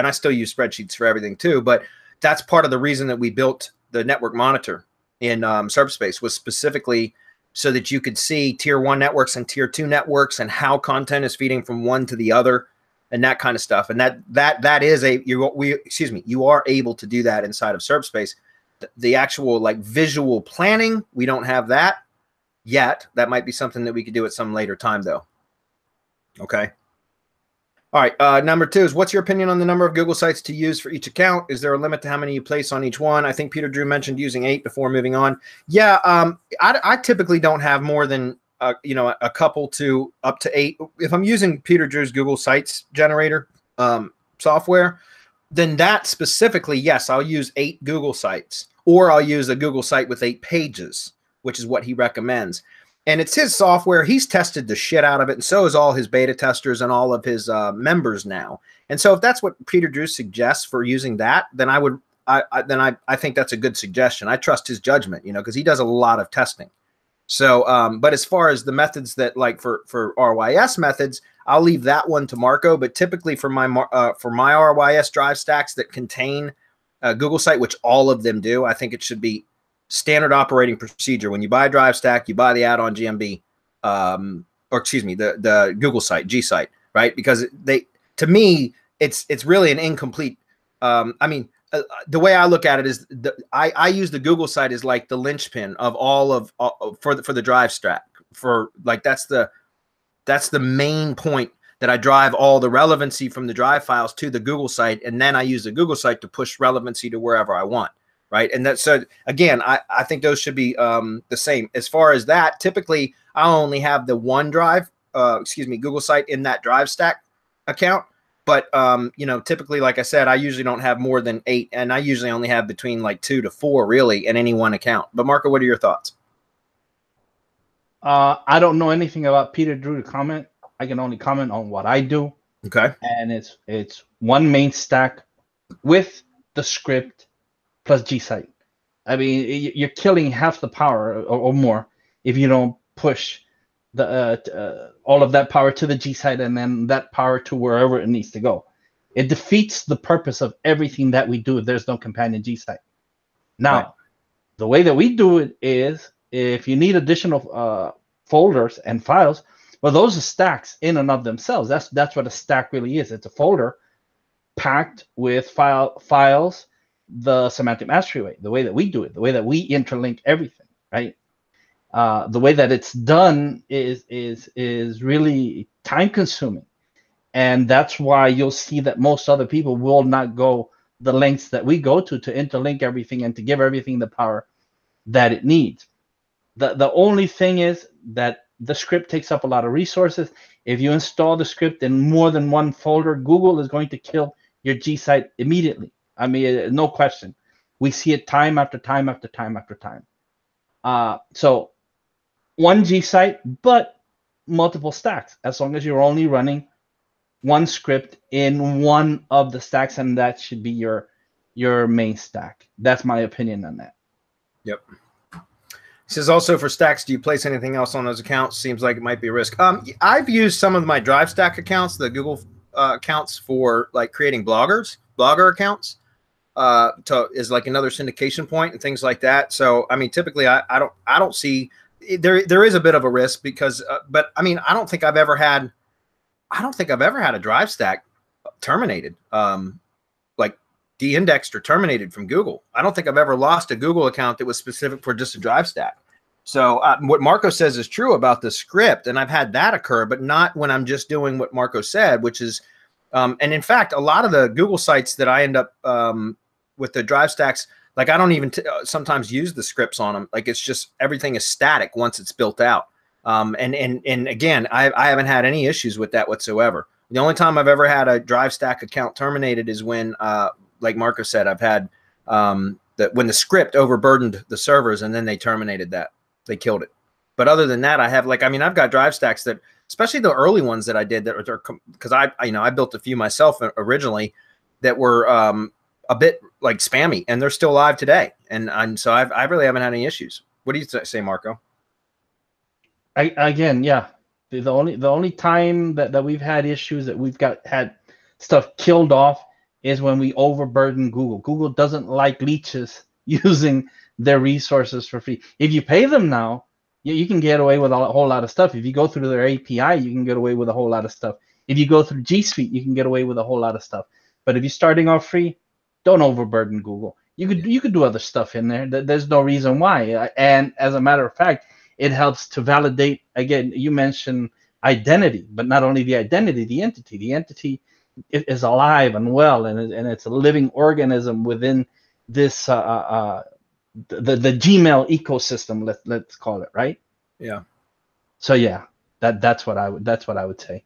I still use spreadsheets for everything too, but that's part of the reason that we built the network monitor in ServSpace was specifically so that you could see tier 1 networks and tier 2 networks and how content is feeding from one to the other and that kind of stuff. And that is you are able to do that inside of ServSpace. The actual like visual planning, we don't have that yet. That might be something that we could do at some later time though. Okay. All right, number 2 is what's your opinion on the number of Google sites to use for each account? Is there a limit to how many you place on each one? I think Peter Drew mentioned using 8 before moving on. Yeah, I typically don't have more than a couple to up to 8. If I'm using Peter Drew's Google Sites generator software, then that specifically, yes, I'll use 8 Google sites, or I'll use a Google site with 8 pages, which is what he recommends. And it's his software. He's tested the shit out of it, and so is all his beta testers and all of his members now. And so if that's what Peter Drew suggests for using that, then I think that's a good suggestion. I trust his judgment, because he does a lot of testing. So, but as far as the methods that like for RYS methods, I'll leave that one to Marco. But typically for my RYS drive stacks that contain a Google site, which all of them do, I think it should be standard operating procedure. When you buy a drive stack, you buy the add-on GMB, or excuse me, the Google site, G site, right? Because to me, it's really an incomplete. I mean, the way I look at it is I use the Google site as like the linchpin of all of for the drive stack. For like that's the main point that I drive all the relevancy from the drive files to the Google site, and then I use the Google site to push relevancy to wherever I want, right? And that's, so again, I think those should be the same. As far as that, typically I only have the one drive, Google site in that drive stack account. But you know, typically, like I said, I usually don't have more than 8, and I usually only have between like 2 to 4 really in any one account. But Marco, what are your thoughts? I don't know anything about Peter Drew to comment. I can only comment on what I do. Okay. And it's one main stack with the script plus G-Site. I mean, you're killing half the power or more if you don't push the all of that power to the G-Site and then that power to wherever it needs to go. It defeats the purpose of everything that we do if there's no companion G-Site. Now, right. The way that we do it is if you need additional folders and files, well, those are stacks in and of themselves. That's what a stack really is. It's a folder packed with files the semantic mastery way, the way that we do it, the way that we interlink everything, right? The way that it's done is really time consuming. And that's why you'll see that most other people will not go the lengths that we go to interlink everything and to give everything the power that it needs. The only thing is that the script takes up a lot of resources. If you install the script in more than one folder, Google is going to kill your G-Site immediately. I mean, no question. We see it time after time after time after time. So one G-Site, but multiple stacks, as long as you're only running one script in one of the stacks, and that should be your main stack. That's my opinion on that. Yep. He says also for stacks, do you place anything else on those accounts? Seems like it might be a risk. I've used some of my drive stack accounts, the Google accounts, for like creating blogger accounts is like another syndication point and things like that. So I mean, typically I don't see there is a bit of a risk because but I mean, I don't think I've ever had a drive stack terminated, like de-indexed or terminated from Google. I don't think I've ever lost a Google account that was specific for just a drive stack. So what Marco says is true about the script, and I've had that occur, but not when I'm just doing what Marco said, which is, and in fact, a lot of the Google sites that I end up with the drive stacks, like I don't even sometimes use the scripts on them. Like it's just everything is static once it's built out. And again, I haven't had any issues with that whatsoever. The only time I've ever had a drive stack account terminated is when, like Marco said, I've had that when the script overburdened the servers and then they terminated that. They killed it. But other than that, I have I've got drive stacks that, especially the early ones that I did that are, because I built a few myself originally that were a bit like spammy, and they're still live today. And so I really haven't had any issues. What do you say, Marco? Again, yeah. The only time that we've had issues, that we've had stuff killed off, is when we overburden Google. Google doesn't like leeches using their resources for free. If you pay them now, you can get away with a whole lot of stuff. If you go through their API, you can get away with a whole lot of stuff. If you go through G Suite, you can get away with a whole lot of stuff. But if you're starting off free, don't overburden Google. You could do other stuff in there. There's no reason why. And as a matter of fact, it helps to validate. Again, you mentioned identity, but not only the identity, the entity. The entity is alive and well, and it's a living organism within this the Gmail ecosystem. Let's call it, right? Yeah. So yeah, that's what I would say.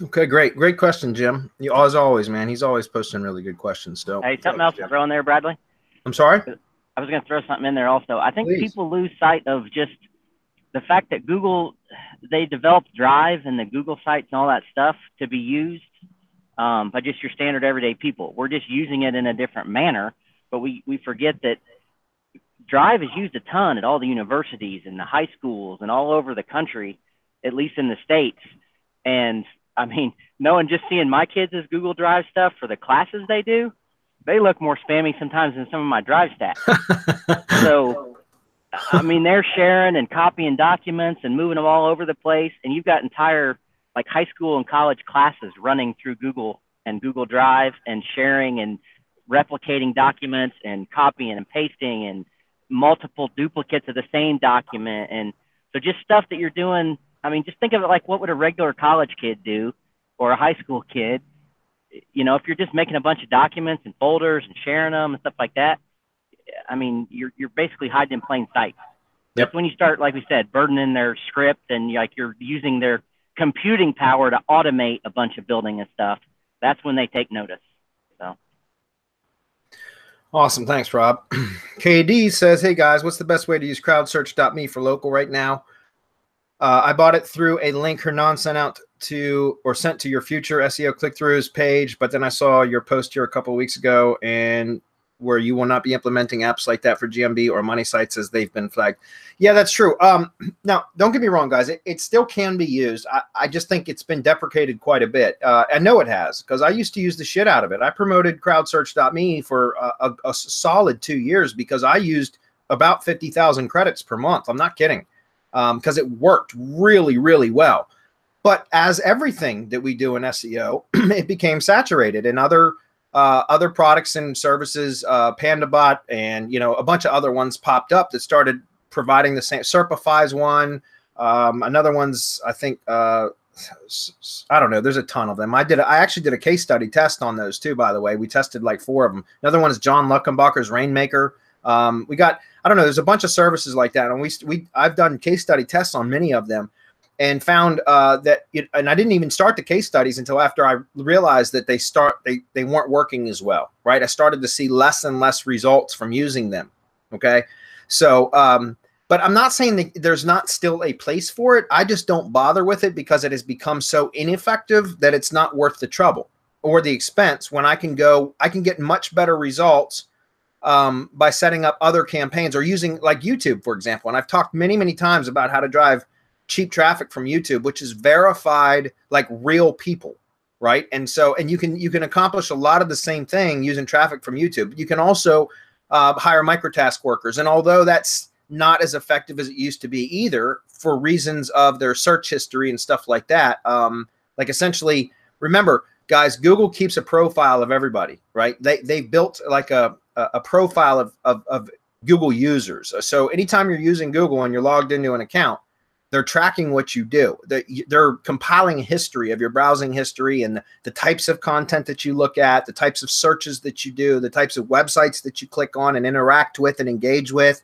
Okay, great question, Jim. You, as always, man. He's always posting really good questions. So hey, something else to throw in there, Bradley? I'm sorry? I was going to throw something in there also. I think Please. people lose sight of just the fact that Google, they developed Drive and the Google sites and all that stuff to be used by just your standard everyday people. We're just using it in a different manner, but we forget that Drive is used a ton at all the universities and the high schools and all over the country, at least in the States. And I mean, just seeing my kids' Google Drive stuff for the classes they do, they look more spammy sometimes than some of my Drive stacks. So, I mean, they're sharing and copying documents and moving them all over the place. And you've got entire like high school and college classes running through Google and Google Drive and sharing and replicating documents and copying and pasting and multiple duplicates of the same document. And so just stuff that you're doing. I mean, just think of it like, what would a regular college kid do, or a high school kid? You know, if you're just making a bunch of documents and folders and sharing them and stuff like that, I mean, you're basically hiding in plain sight. That's when you start, like we said, burdening their script, and you're using their computing power to automate a bunch of building and stuff. That's when they take notice. So. Awesome. Thanks, Rob. KD says, hey guys, what's the best way to use crowdsearch.me for local right now? I bought it through a link Hernan sent to your future SEO click-throughs page, but then I saw your post here a couple of weeks ago, and where you will not be implementing apps like that for GMB or money sites as they've been flagged. Yeah, that's true. Now, don't get me wrong, guys. It still can be used. I just think it's been deprecated quite a bit. I know it has, because I used to use the shit out of it. I promoted crowdsearch.me for a solid 2 years because I used about 50,000 credits per month. I'm not kidding, because it worked really, really well. But as everything that we do in SEO, it became saturated, and other products and services, PandaBot and, you know, a bunch of other ones popped up that started providing the same. Serpify's one, another one's, I think, I don't know. There's a ton of them. I actually did a case study test on those too, by the way. We tested like 4 of them. Another one is John Luckenbacher's Rainmaker. We got, I don't know, there's a bunch of services like that, and I've done case study tests on many of them, and found and I didn't even start the case studies until after I realized that they weren't working as well, right? I started to see less and less results from using them. Okay, so but I'm not saying that there's not still a place for it. I just don't bother with it because it has become so ineffective that it's not worth the trouble or the expense. When I can get much better results by setting up other campaigns or using like YouTube, for example. And I've talked many times about how to drive cheap traffic from YouTube, which is verified, like real people, right? And so, and you can accomplish a lot of the same thing using traffic from YouTube. You can also hire microtask workers, and although that's not as effective as it used to be either, for reasons of their search history and stuff like that. Like essentially, remember, guys, Google keeps a profile of everybody, right? They built like a profile of Google users. So anytime you're using Google and you're logged into an account, they're tracking what you do. They're compiling a history of your browsing history and the types of content that you look at, the types of searches that you do, the types of websites that you click on and interact with and engage with.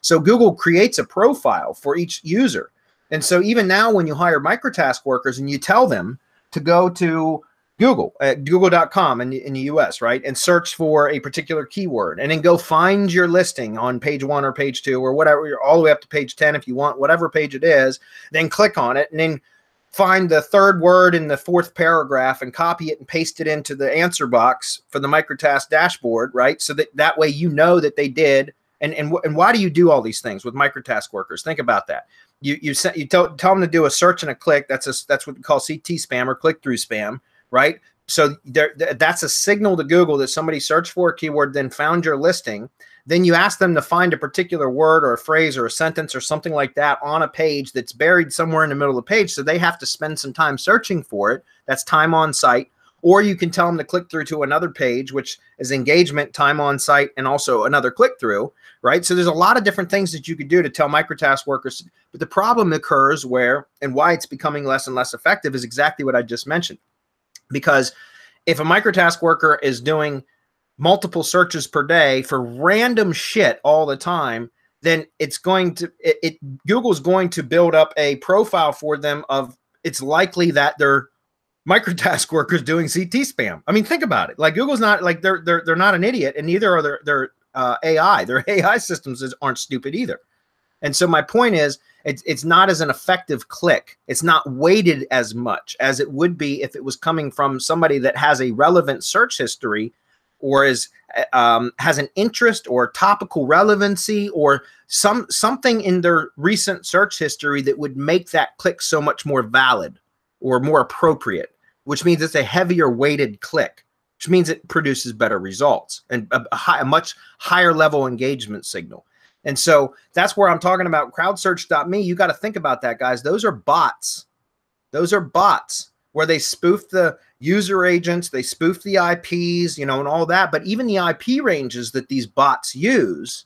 So Google creates a profile for each user. And so even now when you hire microtask workers and you tell them to go to Google at google.com in the US, right, and search for a particular keyword, and then go find your listing on page 1 or page 2 or whatever, all the way up to page 10 if you want, whatever page it is, then click on it and then find the 3rd word in the 4th paragraph and copy it and paste it into the answer box for the microtask dashboard, right? So that way you know that they did. And why do you do all these things with microtask workers? Think about that. You tell them to do a search and a click. That's what we call CT spam or click-through spam. Right? So that's a signal to Google that somebody searched for a keyword, then found your listing. Then you ask them to find a particular word or a phrase or a sentence or something like that on a page that's buried somewhere in the middle of the page. So they have to spend some time searching for it. That's time on site. Or you can tell them to click through to another page, which is engagement, time on site, and also another click through, right? So there's a lot of different things that you could do to tell microtask workers. But the problem occurs and why it's becoming less and less effective is exactly what I just mentioned. Because if a microtask worker is doing multiple searches per day for random shit all the time, then Google's going to build up a profile for them of, it's likely that they're microtask workers doing CT spam. I mean, think about it. Like, Google's not like they're not an idiot, and neither are their AI. Their AI systems aren't stupid either. And so my point is, it's not as an effective click. It's not weighted as much as it would be if it was coming from somebody that has a relevant search history, or has an interest or topical relevancy, or something in their recent search history that would make that click so much more valid or more appropriate, which means it's a heavier weighted click, which means it produces better results and a much higher level engagement signal. And so that's where I'm talking about crowdsearch.me. You got to think about that, guys. Those are bots. Those are bots. where they spoof the user agents, they spoof the IPs, you know, and all that. But even the IP ranges that these bots use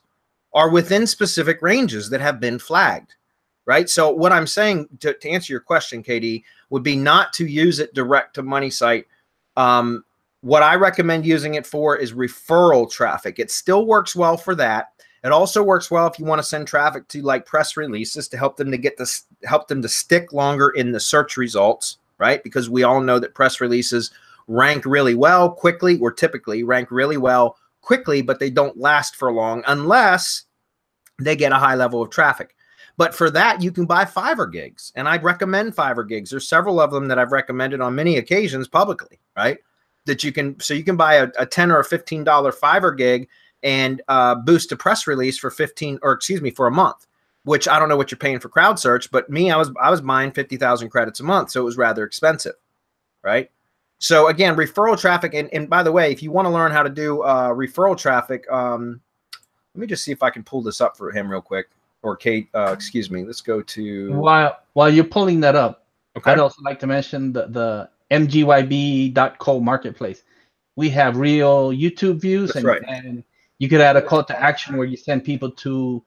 are within specific ranges that have been flagged, right? So what I'm saying to answer your question, KD, would be not to use it direct to money site. What I recommend using it for is referral traffic. It still works well for that. It also works well if you want to send traffic to like press releases to help them to get this, help them to stick longer in the search results, right? Because we all know that press releases rank really well quickly, or typically rank really well quickly, but they don't last for long unless they get a high level of traffic. But for that, you can buy Fiverr gigs, and I'd recommend Fiverr gigs. There's several of them that I've recommended on many occasions publicly, right? That you can, so you can buy a $10 or a $15 Fiverr gig and boost a press release for for a month, which I don't know what you're paying for crowd search, but me, I was buying 50,000 credits a month, so it was rather expensive, right? So again, referral traffic, and by the way, if you want to learn how to do referral traffic, let me just see if I can pull this up for him real quick, or Kate, excuse me. Let's go to while you're pulling that up. Okay. I'd also like to mention the mgyb.co marketplace. We have real YouTube views, and you could add a call to action where you send people to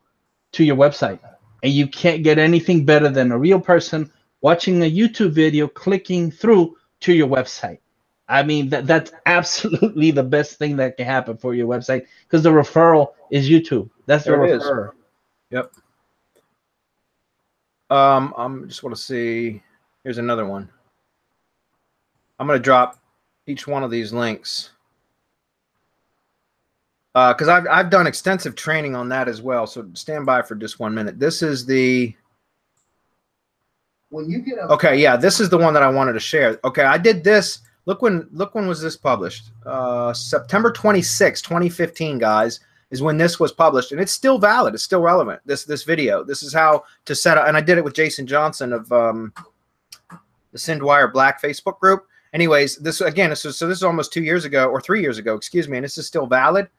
your website, and you can't get anything better than a real person watching a YouTube video clicking through to your website. I mean, that's absolutely the best thing that can happen for your website, because the referral is YouTube. That's the referral. Yep. I just want to see. Here's another one. I'm going to drop each one of these links because I've done extensive training on that as well. So stand by for just 1 minute. This is the. When you get okay, yeah, this is the one that I wanted to share. Okay, I did this. Look when was this published? September 26, 2015, guys, is when this was published, and it's still valid. It's still relevant. This video. This is how to set up, and I did it with Jason Johnson of the Sindwire Black Facebook group. Anyways, this again, so this is almost 2 years ago, or 3 years ago, excuse me, and this is still valid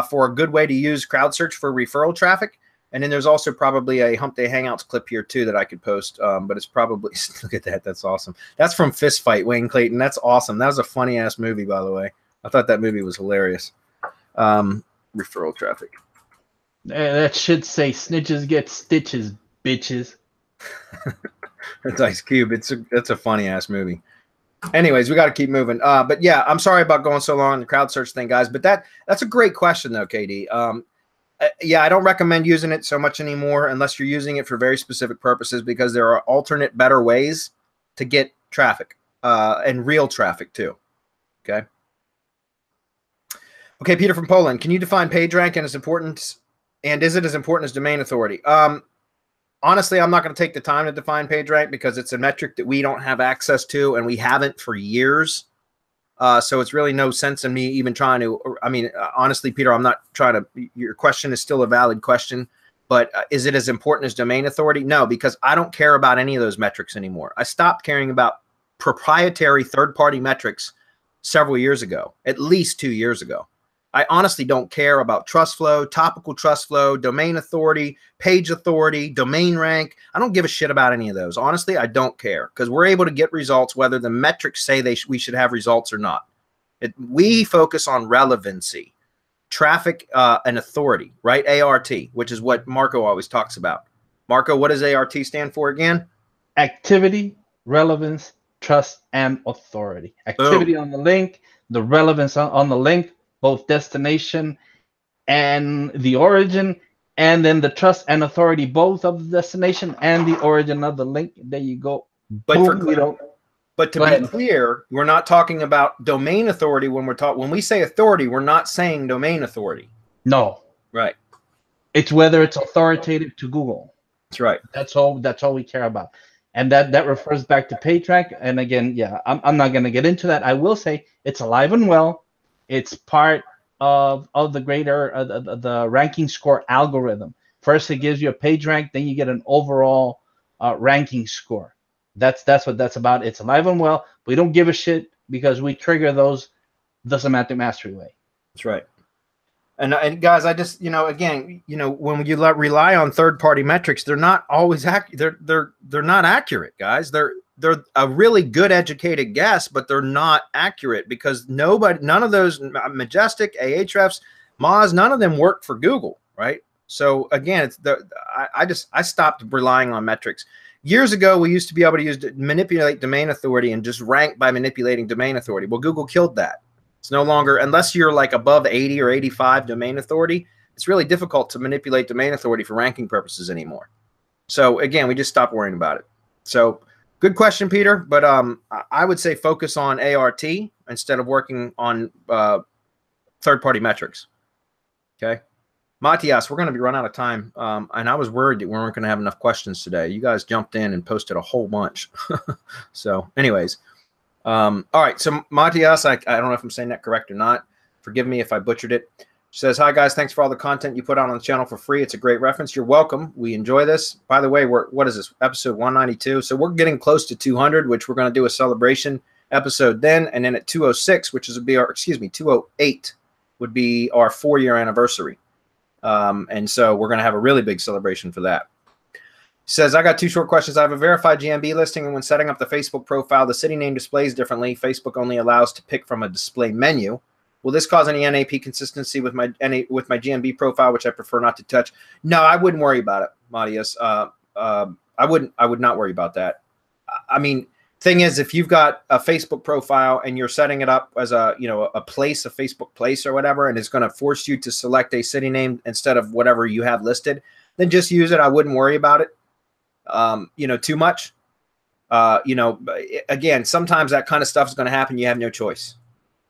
for a good way to use crowd search for referral traffic. And then there's also probably a Hump Day Hangouts clip here too that I could post, but it's probably, look at that, that's awesome. That's from Fist Fight, Wayne Clayton. That's awesome. That was a funny ass movie, by the way. I thought that movie was hilarious. Referral traffic. That should say snitches get stitches, bitches. That's Ice Cube. That's a funny ass movie. Anyways, we got to keep moving. But yeah, I'm sorry about going so long on the crowd search thing, guys. But that's a great question though, KD. Yeah, I don't recommend using it so much anymore unless you're using it for very specific purposes, because there are alternate, better ways to get traffic and real traffic too. Okay. Okay, Peter from Poland. Can you define PageRank and its importance? And is it as important as domain authority? Honestly, I'm not going to take the time to define PageRank because it's a metric that we don't have access to, and we haven't for years. So it's really no sense in me even trying to, I mean, honestly, Peter, I'm not trying to, your question is still a valid question, but is it as important as domain authority? No, because I don't care about any of those metrics anymore. I stopped caring about proprietary third-party metrics several years ago, at least 2 years ago. I honestly don't care about trust flow, topical trust flow, domain authority, page authority, domain rank. I don't give a shit about any of those. Honestly, I don't care, because we're able to get results whether the metrics say we should have results or not. We focus on relevancy, traffic, and authority, right? ART, which is what Marco always talks about. Marco, what does ART stand for again? Activity, relevance, trust, and authority. Activity Boom. On the link, the relevance on the link, both destination and the origin, and then the trust and authority, both of the destination and the origin of the link. There you go. But Boom, but to be clear, we're not talking about domain authority when when we say authority, we're not saying domain authority. No. Right. It's whether it's authoritative to Google. That's right. That's all we care about. And that refers back to PageRank. And again, yeah, I'm not going to get into that. I will say it's alive and well. It's part of the greater the ranking score algorithm. First, it gives you a page rank, then you get an overall ranking score. That's what that's about. It's alive and well. We don't give a shit because we trigger those the semantic mastery way. That's right. And guys, I just, again, when you rely on third-party metrics, they're not always accurate. They're not accurate, guys. they're a really good educated guess, but they're not accurate because none of those Majestic, Ahrefs, Moz, none of them work for Google, right? So again, I stopped relying on metrics. Years ago, we used to be able to manipulate domain authority and just rank by manipulating domain authority. Well, Google killed that. It's no longer, unless you're like above 80 or 85 domain authority, it's really difficult to manipulate domain authority for ranking purposes anymore. So again, we just stopped worrying about it. So good question, Peter. But I would say focus on ART instead of working on third-party metrics. Okay. Matthias, we're going to be running out of time. And I was worried that we weren't going to have enough questions today. You guys jumped in and posted a whole bunch. So anyways, all right. So Matthias, I don't know if I'm saying that correct or not. Forgive me if I butchered it. She says, hi, guys. Thanks for all the content you put out on the channel for free. It's a great reference. You're welcome. We enjoy this. By the way, what is this? Episode 192. So we're getting close to 200, which we're going to do a celebration episode then. And then at 206, which is 208 would be our 4-year anniversary. And so we're going to have a really big celebration for that. Says, I got 2 short questions. I have a verified GMB listing, and when setting up the Facebook profile, the city name displays differently. Facebook only allows to pick from a display menu. Will this cause any NAP consistency with my GMB profile, which I prefer not to touch? No, I wouldn't worry about it, Matthias. I would not worry about that. I mean, thing is, if you've got a Facebook profile and you're setting it up as a place, a Facebook place or whatever, and it's going to force you to select a city name instead of whatever you have listed, then just use it. I wouldn't worry about it, too much. Again, sometimes that kind of stuff is going to happen. You have no choice.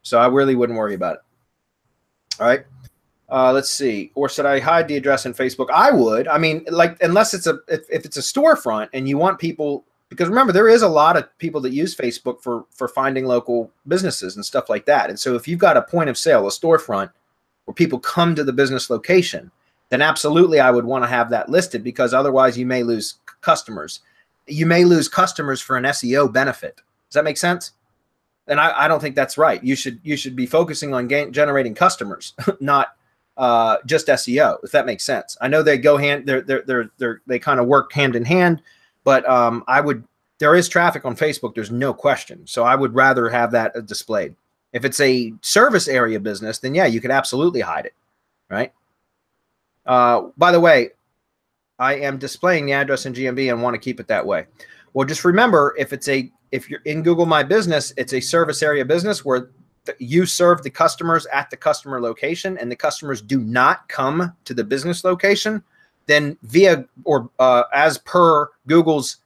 So I really wouldn't worry about it. All right. Let's see. Or should I hide the address in Facebook? I would. I mean, like, unless it's if it's a storefront and you want people, because remember, there is a lot of people that use Facebook for finding local businesses and stuff like that. And so if you've got a point of sale, a storefront where people come to the business location, then absolutely I would want to have that listed, because otherwise you may lose customers. You may lose customers for an SEO benefit. Does that make sense? And I don't think that's right. You should be focusing on generating customers, not just SEO, if that makes sense. I know they go they kind of work hand in hand, but there is traffic on Facebook. There's no question. So I would rather have that displayed. If it's a service area business, then yeah, you could absolutely hide it, right? By the way, I am displaying the address in GMB and want to keep it that way. Well, just remember, if you're in Google My Business, it's a service area business where you serve the customers at the customer location, and the customers do not come to the business location. Then as per Google's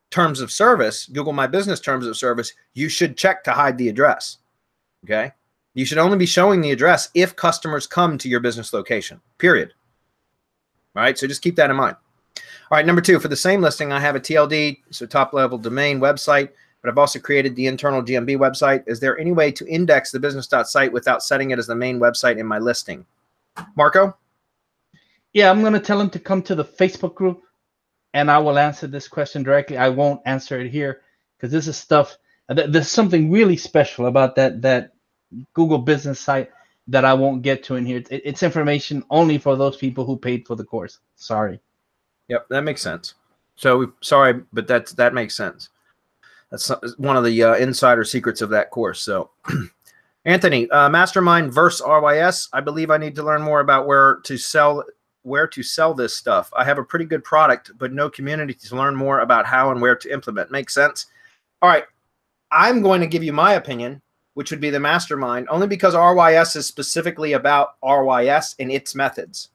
terms of service, Google My Business terms of service, you should check to hide the address. Okay, you should only be showing the address if customers come to your business location. Period. All right, so just keep that in mind. All right, number 2, for the same listing, I have a TLD, so top-level domain website, but I've also created the internal GMB website. Is there any way to index the business.site without setting it as the main website in my listing? Marco? Yeah, I'm going to tell him to come to the Facebook group, and I will answer this question directly. I won't answer it here because this is stuff. There's something really special about that Google business site that I won't get to in here. It's information only for those people who paid for the course. Sorry. Yep, that makes sense. So sorry, but that makes sense. That's one of the insider secrets of that course. So, Anthony, Mastermind versus RYS. I believe I need to learn more about where to sell this stuff. I have a pretty good product, but no community to learn more about how and where to implement. Makes sense. All right, I'm going to give you my opinion, which would be the Mastermind, only because RYS is specifically about RYS and its methods,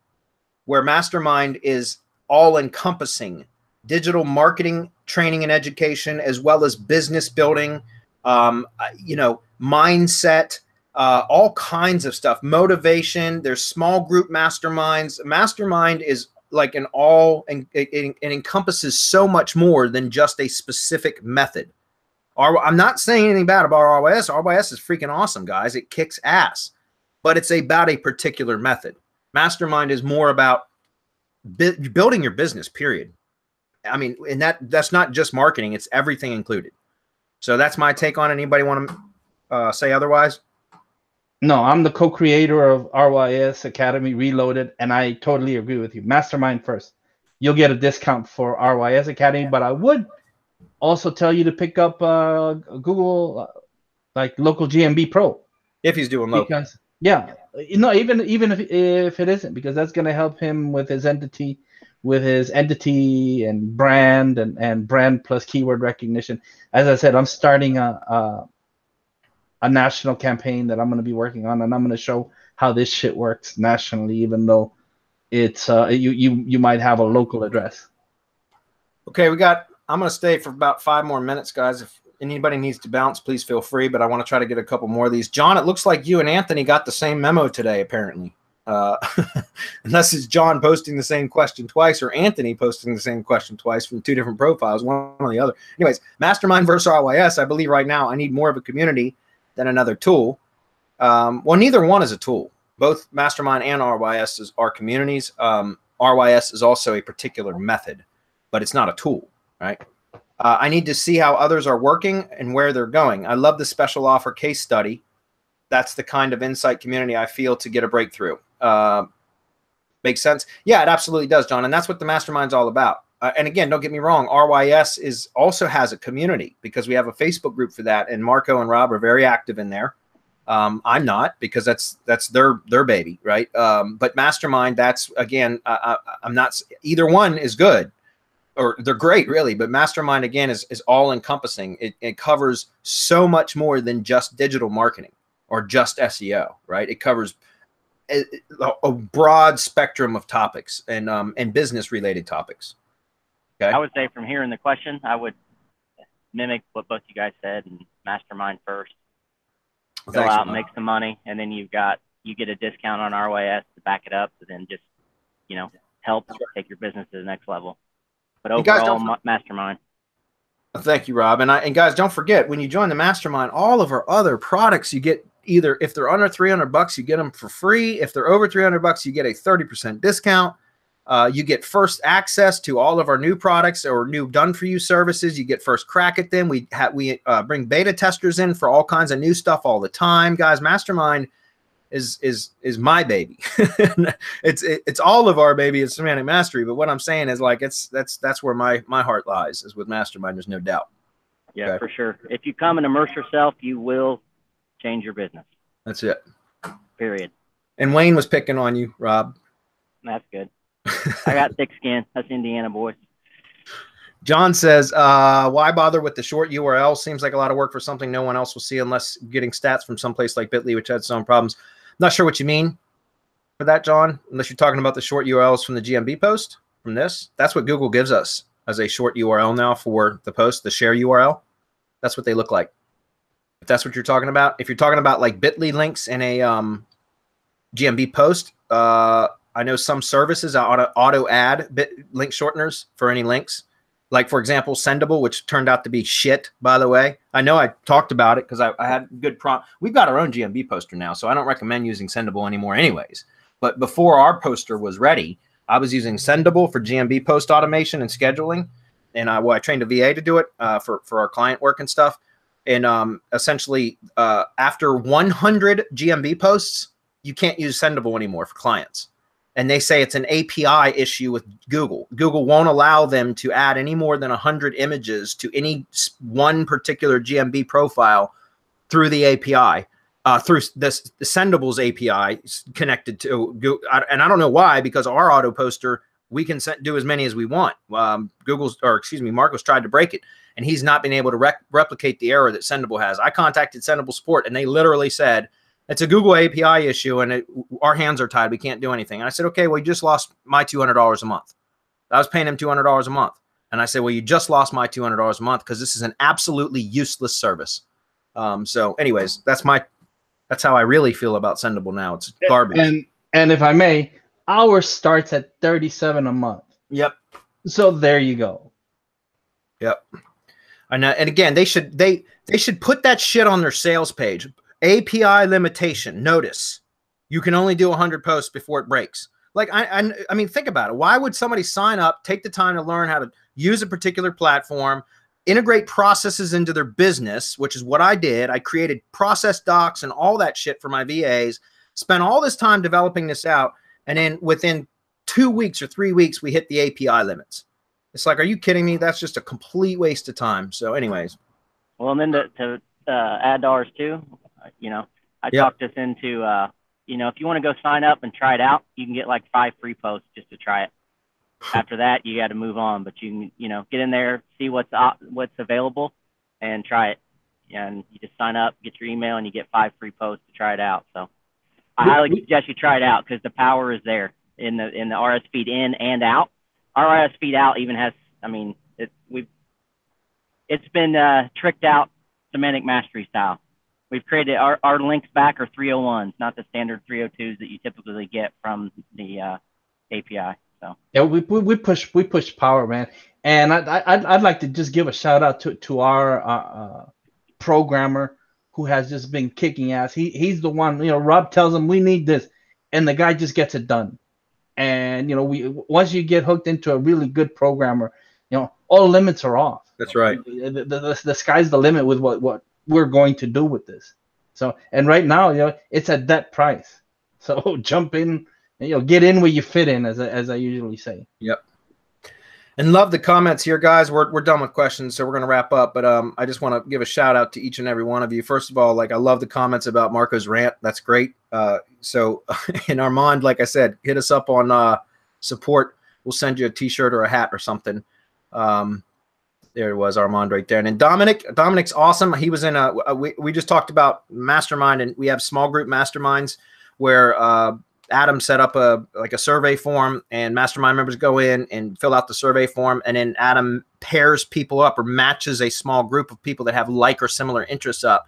where Mastermind is all-encompassing digital marketing, training, and education, as well as business building, mindset, all kinds of stuff, motivation. There's small group masterminds. Mastermind is like it encompasses so much more than just a specific method. I'm not saying anything bad about RYS. RYS is freaking awesome, guys. It kicks ass, but it's about a particular method. Mastermind is more about building your business, period. I mean, and that's not just marketing, it's everything included. So that's my take on it. Anybody want to say otherwise? No, I'm the co-creator of RYS Academy Reloaded, and I totally agree with you. Mastermind first. You'll get a discount for RYS Academy, but I would also tell you to pick up Google like local GMB Pro. If he's doing local. Because yeah, even if it isn't, because that's going to help him with his entity and brand plus keyword recognition. As I said, I'm starting a national campaign that I'm going to be working on, and I'm going to show how this shit works nationally, even though it's you might have a local address. Okay, I'm going to stay for about 5 more minutes, guys. If anybody needs to bounce, please feel free, but I want to try to get a couple more of these. John, it looks like you and Anthony got the same memo today, apparently. Unless it's John posting the same question twice or Anthony posting the same question twice from 2 different profiles, one or the other. Anyways, Mastermind versus RYS, I believe right now I need more of a community than another tool. Well, neither one is a tool. Both Mastermind and RYS are communities. RYS is also a particular method, but it's not a tool, right? I need to see how others are working and where they're going. I love the special offer case study. That's the kind of insight community I feel to get a breakthrough. Makes sense? Yeah, it absolutely does, John. And that's what the Mastermind's all about. And again, don't get me wrong, RYS also has a community because we have a Facebook group for that. And Marco and Rob are very active in there. I'm not, because that's their baby, right? But Mastermind, that's, again, I'm not, either one is good. Or they're great, really, but Mastermind, again, is all encompassing. It covers so much more than just digital marketing or just SEO, right? It covers a broad spectrum of topics and business related topics. Okay. I would say from hearing the question, I would mimic what both you guys said and Mastermind first. Go out and make some money, and then you get a discount on RYS to back it up, and then just help take your business to the next level. But overall, Mastermind. Thank you, Rob. And guys, don't forget, when you join the Mastermind, all of our other products you get either, if they're under $300, you get them for free. If they're over $300, you get a 30% discount. You get first access to all of our new products or new done-for-you services. You get first crack at them. We bring beta testers in for all kinds of new stuff all the time, guys. Mastermind is my baby. it's all of our baby. It's Semantic Mastery. But what I'm saying is, like, that's where my heart lies, is with Mastermind. There's no doubt. Yeah, okay. For sure. If you come and immerse yourself, you will change your business. That's it. Period. And Wayne was picking on you, Rob. That's good. I got thick skin. That's Indiana, boys. John says, why bother with the short URL? Seems like a lot of work for something no one else will see unless getting stats from someplace like Bitly, which had its own problems. Not sure what you mean for that, John, unless you're talking about the short URLs from the GMB post from this. That's what Google gives us as a short URL now for the post, the share URL. That's what they look like. If that's what you're talking about. If you're talking about like Bitly links in a GMB post, I know some services auto add link shorteners for any links. Like, for example, Sendable, which turned out to be shit, by the way. I know I talked about it because I had good prompt. We've got our own GMB poster now, so I don't recommend using Sendable anymore anyways. But before our poster was ready, I was using Sendable for GMB post automation and scheduling. And I trained a VA to do it for our client work and stuff. And essentially, after 100 GMB posts, you can't use Sendable anymore for clients. And they say it's an API issue with Google. Google won't allow them to add any more than 100 images to any one particular GMB profile through the API, through the Sendable's API connected to Google. And I don't know why, because our auto poster, we can do as many as we want. Marco's tried to break it, and he's not been able to replicate the error that Sendable has. I contacted Sendable support, and they literally said, it's a Google API issue, and our hands are tied. We can't do anything. And I said, okay, well, you just lost my $200 a month. I was paying him $200 a month. And I said, well, you just lost my $200 a month because this is an absolutely useless service. So anyways, that's how I really feel about Sendable now. It's garbage. And if I may, ours starts at $37 a month. Yep. So there you go. Yep. And again, they should put that shit on their sales page. API limitation. Notice you can only do 100 posts before it breaks. Like, I mean, think about it. Why would somebody sign up, take the time to learn how to use a particular platform, integrate processes into their business, which is what I did. I created process docs and all that shit for my VAs, spent all this time developing this out. And then within 2 weeks or 3 weeks, we hit the API limits. It's like, are you kidding me? That's just a complete waste of time. So anyways. Well, and then to add to ours too, you know, I talked us into, you know, if you want to go sign up and try it out, you can get like 5 free posts just to try it. After that, you got to move on, but you can, you know, get in there, see what's available, and try it. And you just sign up, get your email, and you get 5 free posts to try it out. So I highly suggest you try it out because the power is there in the RS feed in and out. Our RS feed out even has, I mean, it's been tricked out semantic mastery style. We've created our links back are 301s, not the standard 302s that you typically get from the API. So yeah, we push power, man. And I'd like to just give a shout out to our programmer who has just been kicking ass. He's the one, you know, Rob tells him we need this, and the guy just gets it done. And you know, once you get hooked into a really good programmer, you know, all limits are off. That's right. The sky's the limit with what we're going to do with this. So, and right now, you know, it's at that price. So jump in, you know, get in where you fit in, as I usually say. Yep. And love the comments here, guys. We're done with questions, so we're gonna wrap up. But I just want to give a shout out to each and every one of you. First of all, like, I love the comments about Marco's rant. That's great. So in Armand, like I said, hit us up on support. We'll send you a T-shirt or a hat or something. There it was, Armand right there. And then Dominic's awesome. He was in we just talked about Mastermind, and we have small group masterminds where Adam set up a survey form, and Mastermind members go in and fill out the survey form, and then Adam pairs people up or matches a small group of people that have like or similar interests up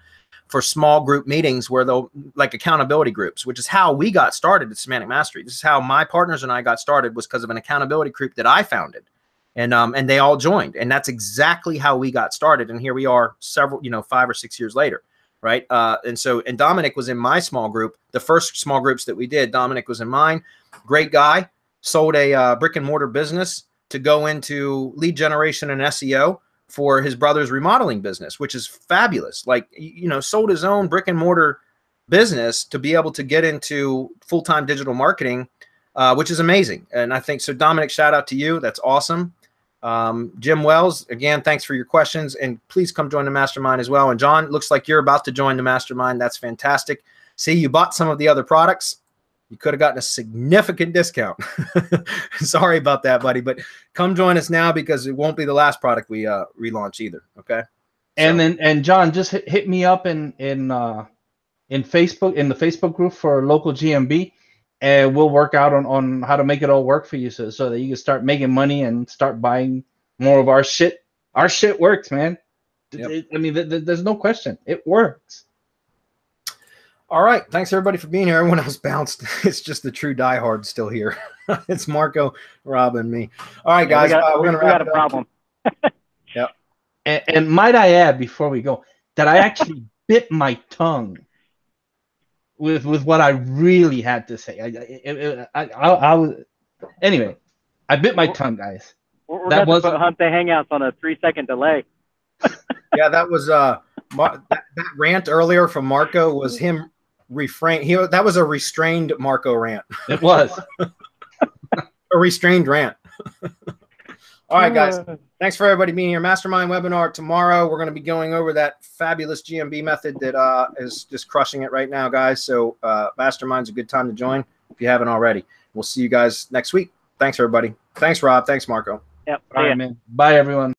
for small group meetings where they'll, like, accountability groups, which is how we got started at Semantic Mastery. This is how my partners and I got started, was because of an accountability group that I founded. And they all joined, and that's exactly how we got started. And here we are, several, 5 or 6 years later, right? And Dominic was in my small group. The first small groups that we did, Dominic was in mine. Great guy, sold a brick and mortar business to go into lead generation and SEO for his brother's remodeling business, which is fabulous. Like, sold his own brick and mortar business to be able to get into full-time digital marketing, which is amazing. And I think so. Dominic, shout out to you. That's awesome. Jim Wells, again, thanks for your questions, and please come join the Mastermind as well. And John, looks like you're about to join the Mastermind. That's fantastic. See, you bought some of the other products. You could have gotten a significant discount. Sorry about that, buddy, but come join us now, because it won't be the last product we relaunch either. Okay. And John, just hit me up in Facebook, in the Facebook group for local GMB. And we'll work out on how to make it all work for you, so that you can start making money and start buying more of our shit. Our shit works, man. Yep. I mean, there's no question. It works. All right. Thanks, everybody, for being here. Everyone else bounced. It's just the true diehards still here. It's Marco, Rob, and me. All right, guys. We're going to wrap it up. We got a problem. Yep. And might I add, before we go, that I actually bit my tongue with what I really had to say. I was, anyway, I bit my tongue, guys. We're going to put Hump the Hangouts on a 3-second delay. Yeah, that was that rant earlier from Marco was him that was a restrained Marco rant. It was a restrained rant. All right, guys. Thanks for everybody being here. Mastermind webinar tomorrow. We're going to be going over that fabulous GMB method that is just crushing it right now, guys. So Mastermind's a good time to join if you haven't already. We'll see you guys next week. Thanks, everybody. Thanks, Rob. Thanks, Marco. Yep. All right, man. Bye, everyone.